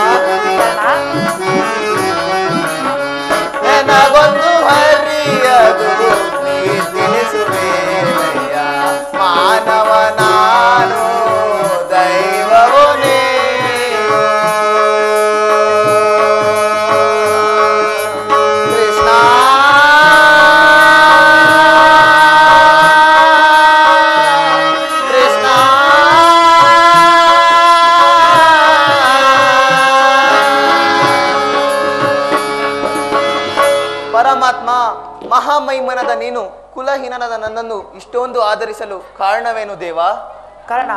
ಕುಲಹೀನನಾದ ನನ್ನನ್ನು ಇಷ್ಟೊಂದು ಆಧರಿಸಲು ಕಾರಣವೇನು ದೇವ? ಕರ್ಣ,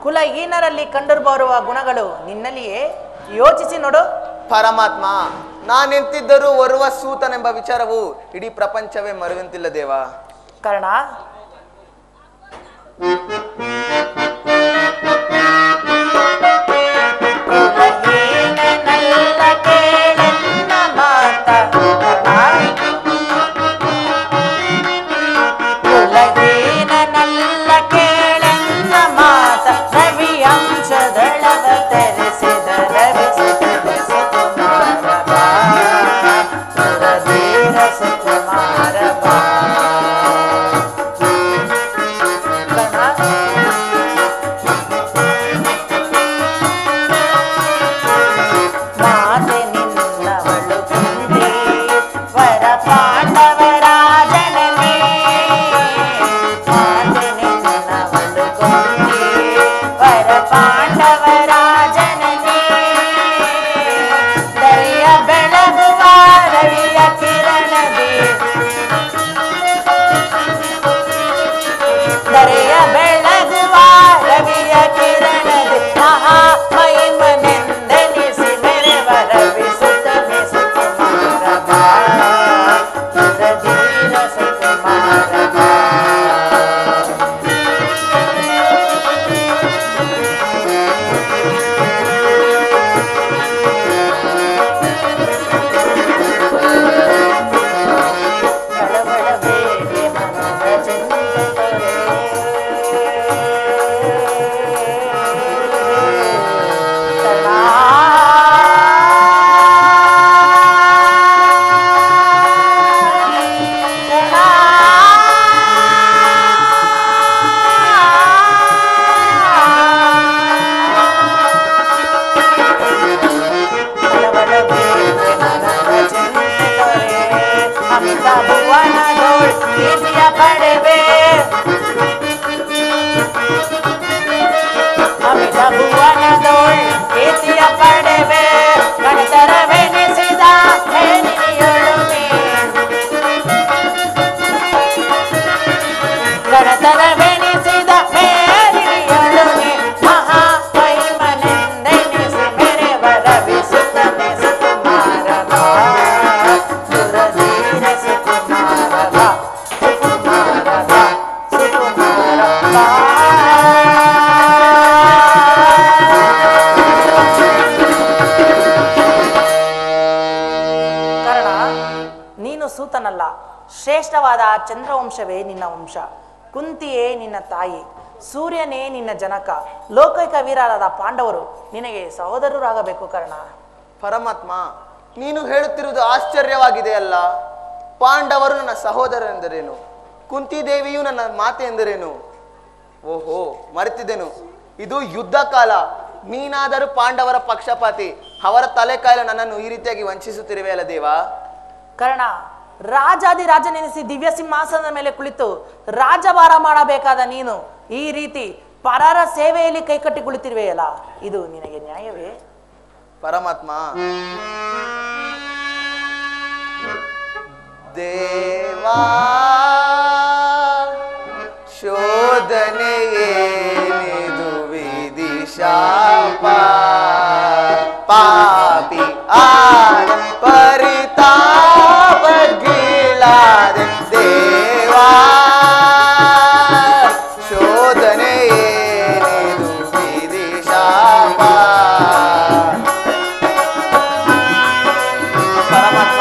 ಕುಲಹೀನರಲ್ಲಿ ಕಂಡುಬರುವ ಗುಣಗಳು ನಿನ್ನಲ್ಲಿಯೇ, ಯೋಚಿಸಿ ನೋಡು. ಪರಮಾತ್ಮ, ನಾನೆಂತಿದ್ದರೂ ಓರ್ವ ಸೂತನೆಂಬ ವಿಚಾರವು ಇಡೀ ಪ್ರಪಂಚವೇ ಮರೆಯುವಂತಿಲ್ಲ ದೇವ. ಕರ್ಣ, ಸೂತನಲ್ಲ, ಶ್ರೇಷ್ಠವಾದ ಚಂದ್ರವಂಶವೇ ನಿನ್ನ ವಂಶ, ಕುಂತಿಯೇ ನಿನ್ನ ತಾಯಿ, ಸೂರ್ಯನೇ ನಿನ್ನ ಜನಕ, ಲೋಕೈಕ ವೀರರಾದ ಪಾಂಡವರು ನಿನಗೆ ಸಹೋದರರಾಗಬೇಕು ಕರ್ಣ. ಪರಮಾತ್ಮ, ನೀನು ಹೇಳುತ್ತಿರುವುದು ಆಶ್ಚರ್ಯವಾಗಿದೆ ಅಲ್ಲ. ಪಾಂಡವರು ನನ್ನ ಸಹೋದರರೆಂದರೇನು? ಕುಂತಿದೇವಿಯು ನನ್ನ ಮಾತೆ ಎಂದರೇನು? ಓಹೋ, ಮರೆತಿದ್ದೆನು. ಇದು ಯುದ್ಧ ಕಾಲ. ನೀನಾದರೂ ಪಾಂಡವರ ಪಕ್ಷಪಾತಿ. ಅವರ ತಲೆ ಕಾಯಲು ನನ್ನನ್ನು ಈ ರೀತಿಯಾಗಿ ವಂಚಿಸುತ್ತಿರುವೆ ಅಲ್ಲ ದೇವ? ಕರ್ಣ, ರಾಜಾದಿರಾಜನೆನಿಸಿ ದಿವ್ಯ ಸಿಂಹಾಸನದ ಮೇಲೆ ಕುಳಿತು ರಾಜಭಾರ ಮಾಡಬೇಕಾದ ನೀನು ಈ ರೀತಿ ಪರರ ಸೇವೆಯಲ್ಲಿ ಕೈಕಟ್ಟಿ ಕುಳಿತಿರುವೆಯಲ್ಲ, ಇದು ನಿನಗೆ ನ್ಯಾಯವೇ? ಪರಮಾತ್ಮ, ದೇವಾ ಶೋಧನೆಯೇನಿದು ವಿಧಿ ಶಾಪ, ಪಾಪಿ ಆದ ಪರಿತಾಪ ಗೀಳಾದೆ ದೇವಾ ಶೋಧನೆಯೇನಿದು ವಿಧಿ ಶಾಪ. ಪರಮಾತ್ಮ,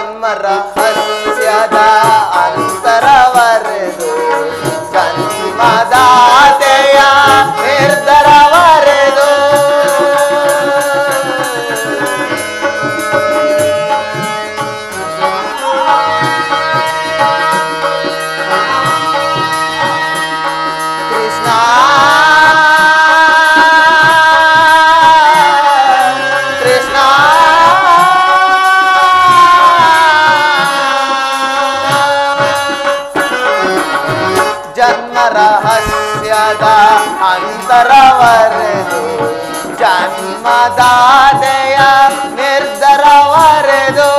ಜನ್ಮ ರಹಸ್ಯದ ಅಂತರವರೆದು ಜನ್ಮದಾತೆಯ ನಿರ್ಧರವರೆದು ರಹಸ್ಯದ ಅಂತರವರೆದು ಜನ್ಮದಾತೆಯ ನಿರ್ಧರವರೆದು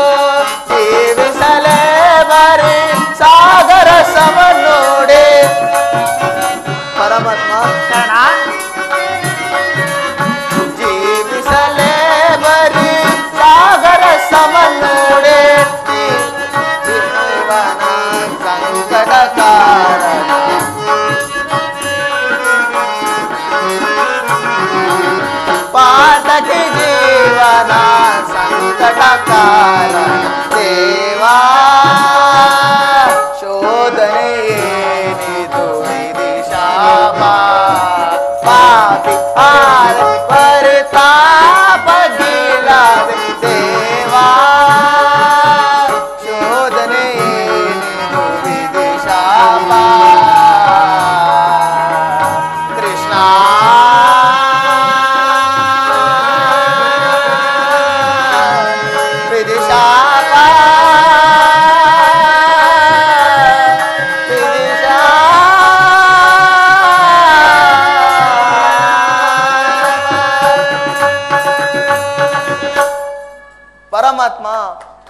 ಜೀವಿಸಲೇ ಬರೀ ಸಾಗರ ಸಮನೋಡೆ ಪರಮಾತ್ಮ ಜೀವಿಸಲೇ ಬರೀ ಸಾಗರ ಸಮನೋಡೆ ಜೀವನ ಸಂಕಟ ಕಾರಣ ಪಾತಕಿ ಜೀವನ ಸಂಕಟ ಕಾರಣ ದೇವಾ ಶೋಧನೆ ಏನಿದು ವಿಧಿ ಶಾಪ ಪಾಪಿ ಹಾರ ಪರಿತಾಪ ಗೀಳಾದೆ ದೇವಾ ಶೋಧನೆ ಏನಿದು ವಿಧಿ ಶಾಪ ಕೃಷ್ಣ ಪರಮಾತ್ಮ,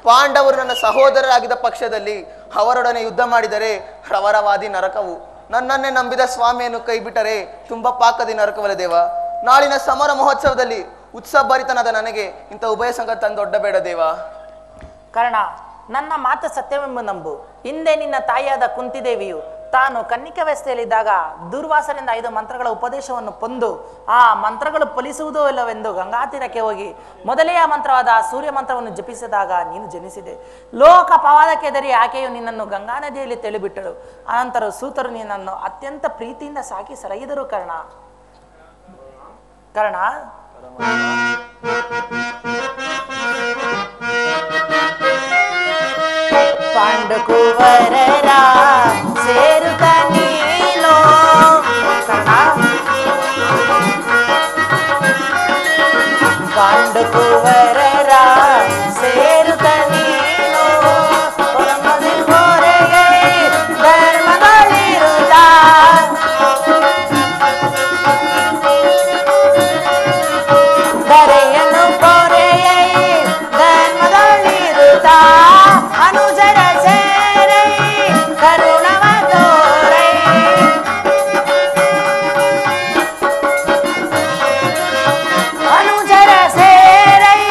ಪಾಂಡವರು ನನ್ನ ಸಹೋದರರಾಗಿದ್ದ ಪಕ್ಷದಲ್ಲಿ ಅವರೊಡನೆ ಯುದ್ಧ ಮಾಡಿದರೆ ರವರವಾದಿ ನರಕವು. ನನ್ನನ್ನೇ ನಂಬಿದ ಸ್ವಾಮಿಯನ್ನು ಕೈಬಿಟ್ಟರೆ ತುಂಬ ಪಾಕದಿ ನರಕವಲ್ಲ ದೇವ. ನಾಳಿನ ಸಮರ ಮಹೋತ್ಸವದಲ್ಲಿ ಉತ್ಸವಭರಿತನಾದ ನನಗೆ ಇಂಥ ಉಭಯ ಸಂಘ ತಂದೊಡ್ಡಬೇಡ ದೇವ. ಕರ್ಣ, ನನ್ನ ಮಾತು ಸತ್ಯವೆಂಬ ನಂಬು. ಹಿಂದೆ ನಿನ್ನ ತಾಯಿಯಾದ ಕುಂತಿದೇವಿಯು ತಾನು ಕನ್ನಿಕಾವಸ್ಥೆಯಲ್ಲಿದ್ದಾಗ ದುರ್ವಾಸರಿಂದ 5 ಮಂತ್ರಗಳ ಉಪದೇಶವನ್ನು ಪೊಂದು ಆ ಮಂತ್ರಗಳು ಫಲಿಸುವುದೋ ಇಲ್ಲವೆಂದು ಗಂಗಾತೀರಕ್ಕೆ ಹೋಗಿ ಮೊದಲೇ ಆ ಮಂತ್ರವಾದ ಸೂರ್ಯ ಮಂತ್ರವನ್ನು ಜಪಿಸಿದಾಗ ನೀನು ಜನಿಸಿದೆ. ಲೋಕ ಪವಾದಕ್ಕೆ ಎದರಿ ಆಕೆಯು ನಿನ್ನನ್ನು ಗಂಗಾ ನದಿಯಲ್ಲಿ ತೆಳುಬಿಟ್ಟಳು. ಅನಂತರ ಸೂತರು ನಿನ್ನನ್ನು ಅತ್ಯಂತ ಪ್ರೀತಿಯಿಂದ ಸಾಕಿ ಸಲಹಿದರು. ಕರ್ಣ ಪಾಂಡುಕುವರರ ಸೇರುತ್ತ ನೀನು ಪಾಂಡುಕುವರರ ಸೇರುತ್ತ ನೀನು ಹೊರಗೆ ಧರ್ಮಗಳಿರುತ್ತ ಧರೆಯನ್ನು ಪೊರೆಯೈ ಧರ್ಮಗಳಿರುತ್ತ ಅನುಜರ ಸೇರೈ ಕರುಣವ ತೋರೈ ಅನುಜರ ಸೇರೈ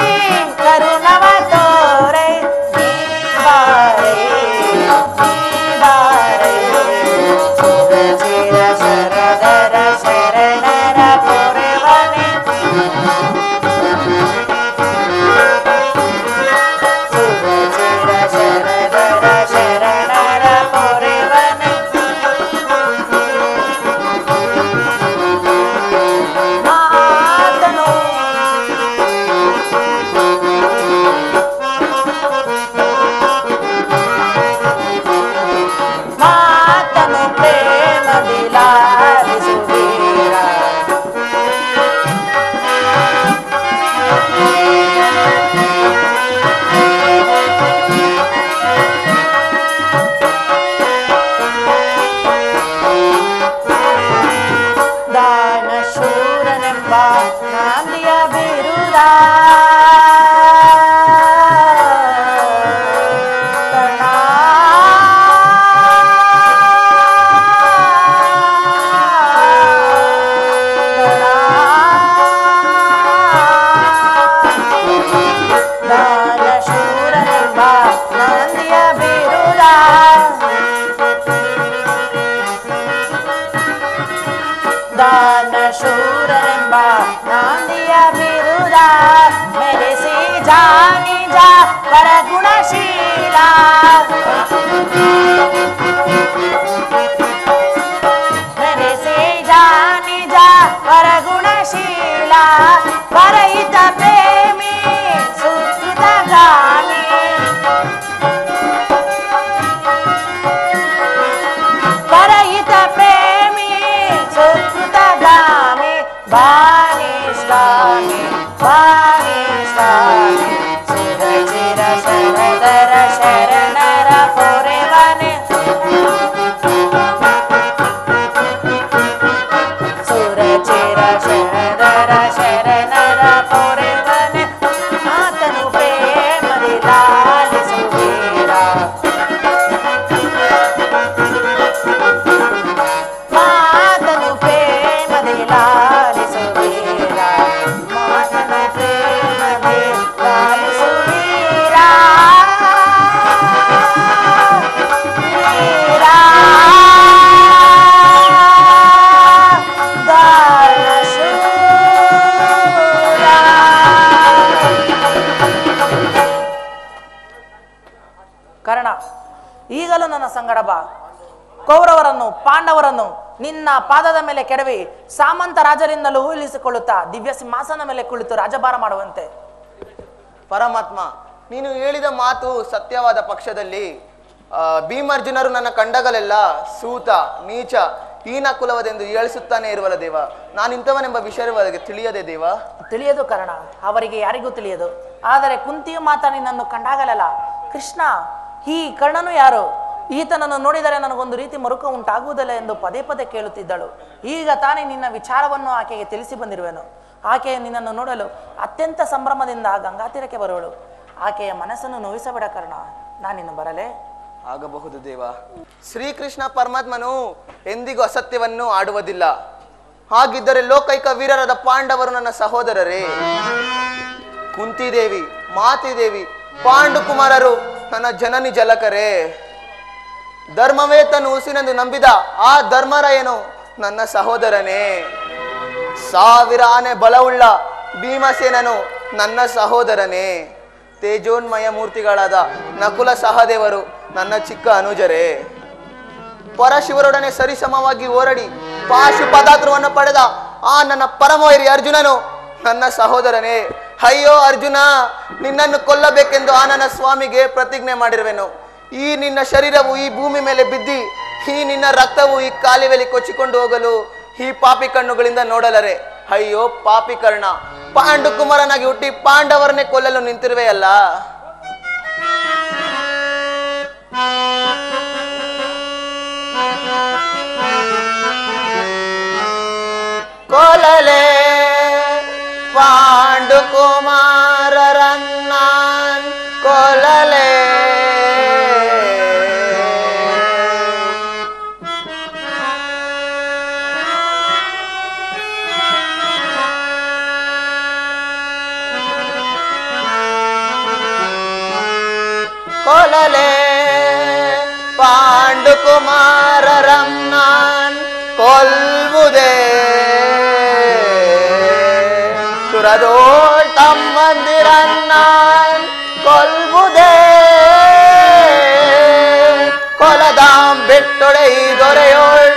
ನೆನೆಸಿ ಜಾನಿಜ ವರಗುಣಶೀಲ ವರಹಿತ ಪ್ರೇಮಿ ಸುಕೃತಗಾಮಿ ವರಹಿತ ಪ್ರೇಮಿ ಸುಕೃತಗಾಮಿ ಬಾಣಿ ಸ್ವಾಮಿ ಬಾಣಿ ಸ್ವಾಮಿ ಚಿರ ಚಿರ ಶರಣರ ಶರಣರ ಪೊರೆವನೆ ಸುರ ಚಿರ ಶರಣರ ಶರಣರ ಪೊರೆವನೆ ಆತನು ಪ್ರೇಮದಿ ಲಾಲಿಸುವೀರ ಮಾತನು ಪ್ರೇಮದಿ ಲಾಲಿಸುವೀರ ಮಾತನು ಪ್ರೇಮದಿ ಲಾಲಿಸುವೀರ ವೀರ ಕರ್ಣ, ಈಗಲೂ ನನ್ನ ಸಂಗಡ ಬಾ. ಕೌರವರನ್ನು ಪಾಂಡವರನ್ನು ನಿನ್ನ ಪಾದದ ಮೇಲೆ ಕೆಡವಿ ಸಾಮಂತ ರಾಜರಿಂದಲೂ ಊಹಿಸಿಕೊಳ್ಳುತ್ತಾ ದಿವ್ಯ ಸಿಂಹಾಸನ ಮೇಲೆ ಕುಳಿತು ರಾಜಭಾರ ಮಾಡುವಂತೆ. ಪರಮಾತ್ಮ, ನೀನು ಹೇಳಿದ ಮಾತು ಸತ್ಯವಾದ ಪಕ್ಷದಲ್ಲಿ ಭೀಮಾರ್ಜುನರು ನನ್ನ ಕಂಡಗಲೆಲ್ಲ ಸೂತ ನೀಚ ಹೀನ ಕುಲವದೆಂದು ಹೇಳಿಸುತ್ತಾನೆ ಇರುವಲ್ಲ ದೇವ. ನಾನು ಇಂಥವನೆಂಬ ವಿಷಯವರಿಗೆ ತಿಳಿಯದೆ ದೇವ. ತಿಳಿಯದು ಕರ್ಣ, ಅವರಿಗೆ ಯಾರಿಗೂ ತಿಳಿಯದು. ಆದರೆ ಕುಂತಿಯು ಮಾತಾ ನಿನ್ನನ್ನು ಕಂಡಾಗಲಲ್ಲ. ಕೃಷ್ಣ, ಈ ಕರ್ಣನು ಯಾರು? ಈತನನ್ನು ನೋಡಿದರೆ ನನಗೊಂದು ರೀತಿ ಮರುಕ ಉಂಟಾಗುವುದಿಲ್ಲ ಎಂದು ಪದೇ ಪದೇ ಕೇಳುತ್ತಿದ್ದಳು. ಈಗ ತಾನೇ ನಿನ್ನ ವಿಚಾರವನ್ನು ಆಕೆಗೆ ತಿಳಿಸಿ ಬಂದಿರುವೆನು. ಆಕೆಯು ನಿನ್ನನ್ನು ನೋಡಲು ಅತ್ಯಂತ ಸಂಭ್ರಮದಿಂದ ಗಂಗಾತೀರಕ್ಕೆ ಬರುವಳು. ಆಕೆಯ ಮನಸ್ಸನ್ನು ನೋಯಿಸಬೇಡ ಕರ್ಣ, ನಾನಿನ್ನು ಬರಲೇ? ಆಗಬಹುದು ದೇವ. ಶ್ರೀಕೃಷ್ಣ ಪರಮಾತ್ಮನು ಎಂದಿಗೂ ಅಸತ್ಯವನ್ನು ಆಡುವುದಿಲ್ಲ. ಹಾಗಿದ್ದರೆ ಲೋಕೈಕ ವೀರರಾದ ಪಾಂಡವರು ನನ್ನ ಸಹೋದರರೇ. ಕುಂತಿದೇವಿ, ಮಾತಿದೇವಿ, ಪಾಂಡುಕುಮಾರರು ನನ್ನ ಜನನಿ ಜಲಕರೇ. ಧರ್ಮವೇ ತನ್ನ ಉಸಿನೆಂದು ನಂಬಿದ ಆ ಧರ್ಮರಾಯನು ನನ್ನ ಸಹೋದರನೇ. 1000 ಆನೆ ಬಲವುಳ್ಳ ಭೀಮಸೇನನು ನನ್ನ ಸಹೋದರನೇ. ತೇಜೋನ್ಮಯ ಮೂರ್ತಿಗಳಾದ ನಕುಲ ಸಹದೇವರು ನನ್ನ ಚಿಕ್ಕ ಅನುಜರೇ. ಪರಶಿವರೊಡನೆ ಸರಿಸಮವಾಗಿ ಹೋರಾಡಿ ಪಾಶುಪದಾಸ್ತ್ರವನ್ನು ಪಡೆದ ಆ ನನ್ನ ಪರಮವೈರಿ ಅರ್ಜುನನು ನನ್ನ ಸಹೋದರನೇ. ಅಯ್ಯೋ ಅರ್ಜುನ, ನಿನ್ನನ್ನು ಕೊಲ್ಲಬೇಕೆಂದು ಆ ನನ್ನ ಸ್ವಾಮಿಗೆ ಪ್ರತಿಜ್ಞೆ ಮಾಡಿರುವೆನು. ಈ ನಿನ್ನ ಶರೀರವು ಈ ಭೂಮಿ ಮೇಲೆ ಬಿದ್ದಿ ಈ ನಿನ್ನ ರಕ್ತವು ಈ ಕಾಲುವೆಯಲ್ಲಿ ಕೊಚ್ಚಿಕೊಂಡು ಹೋಗಲು ಈ ಪಾಪಿ ಕಣ್ಣುಗಳಿಂದ ನೋಡಲರೆ. ಅಯ್ಯೋ ಪಾಪಿ ಕರ್ಣ, ಪಾಂಡುಕುಮಾರನಾಗಿ ಹುಟ್ಟಿ ಪಾಂಡವರನ್ನೇ ಕೊಲ್ಲಲು ನಿಂತಿರುವೆಯಲ್ಲ. ಕೊಲ್ಲಲೆ ಪಾಂಡುಕುಮಾರರನ್ನಾನ್ ಕೊಲ್ಲಲೆ. ಕೊಲ್ಲಲೆ ಪಾಂಡುಕುಮಾರರನ್ನಾನ್ ಕೊಲ್ವುದೇ. ಸುರದೋಳ್ ತಮ್ಮಂದಿರನ್ನಾನ್ ಕೊಲ್ವುದೇ. ಕೊಲದಾಂ ಬಿಟ್ಟೊಡೆ ಈ ದೊರೆಯೋಳ್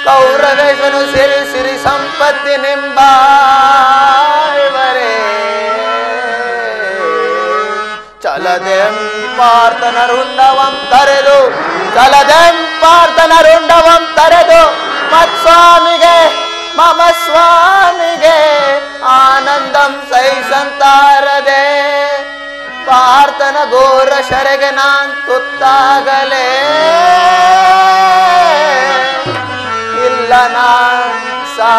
ಕೌರವೇಶನು ಸಿರಿ ಸಿರಿ ಸಂಪತ್ತಿ ನಿಂಬಾಳ್ವರೇ. ಚಲದೆಂ ಪಾರ್ಥನರುಂಡವಂ ತರೆದು ಚಲದೆಂ ಪಾರ್ಥನರುಂಡವಂ ತರೆದು ಮತ್ಸ್ವಾಮಿಗೆ ಮಮ ಸ್ವಾಮಿಗೆ ಆನಂದಂ ಸೈಸಂತಾರದೆ. ಪಾರ್ಥನ ಘೋರ ಶರೆಗೆ ನಾನ್ ತುತ್ತಾಗಲೇ ಇಲ್ಲ ನಾನ್ ಸಾ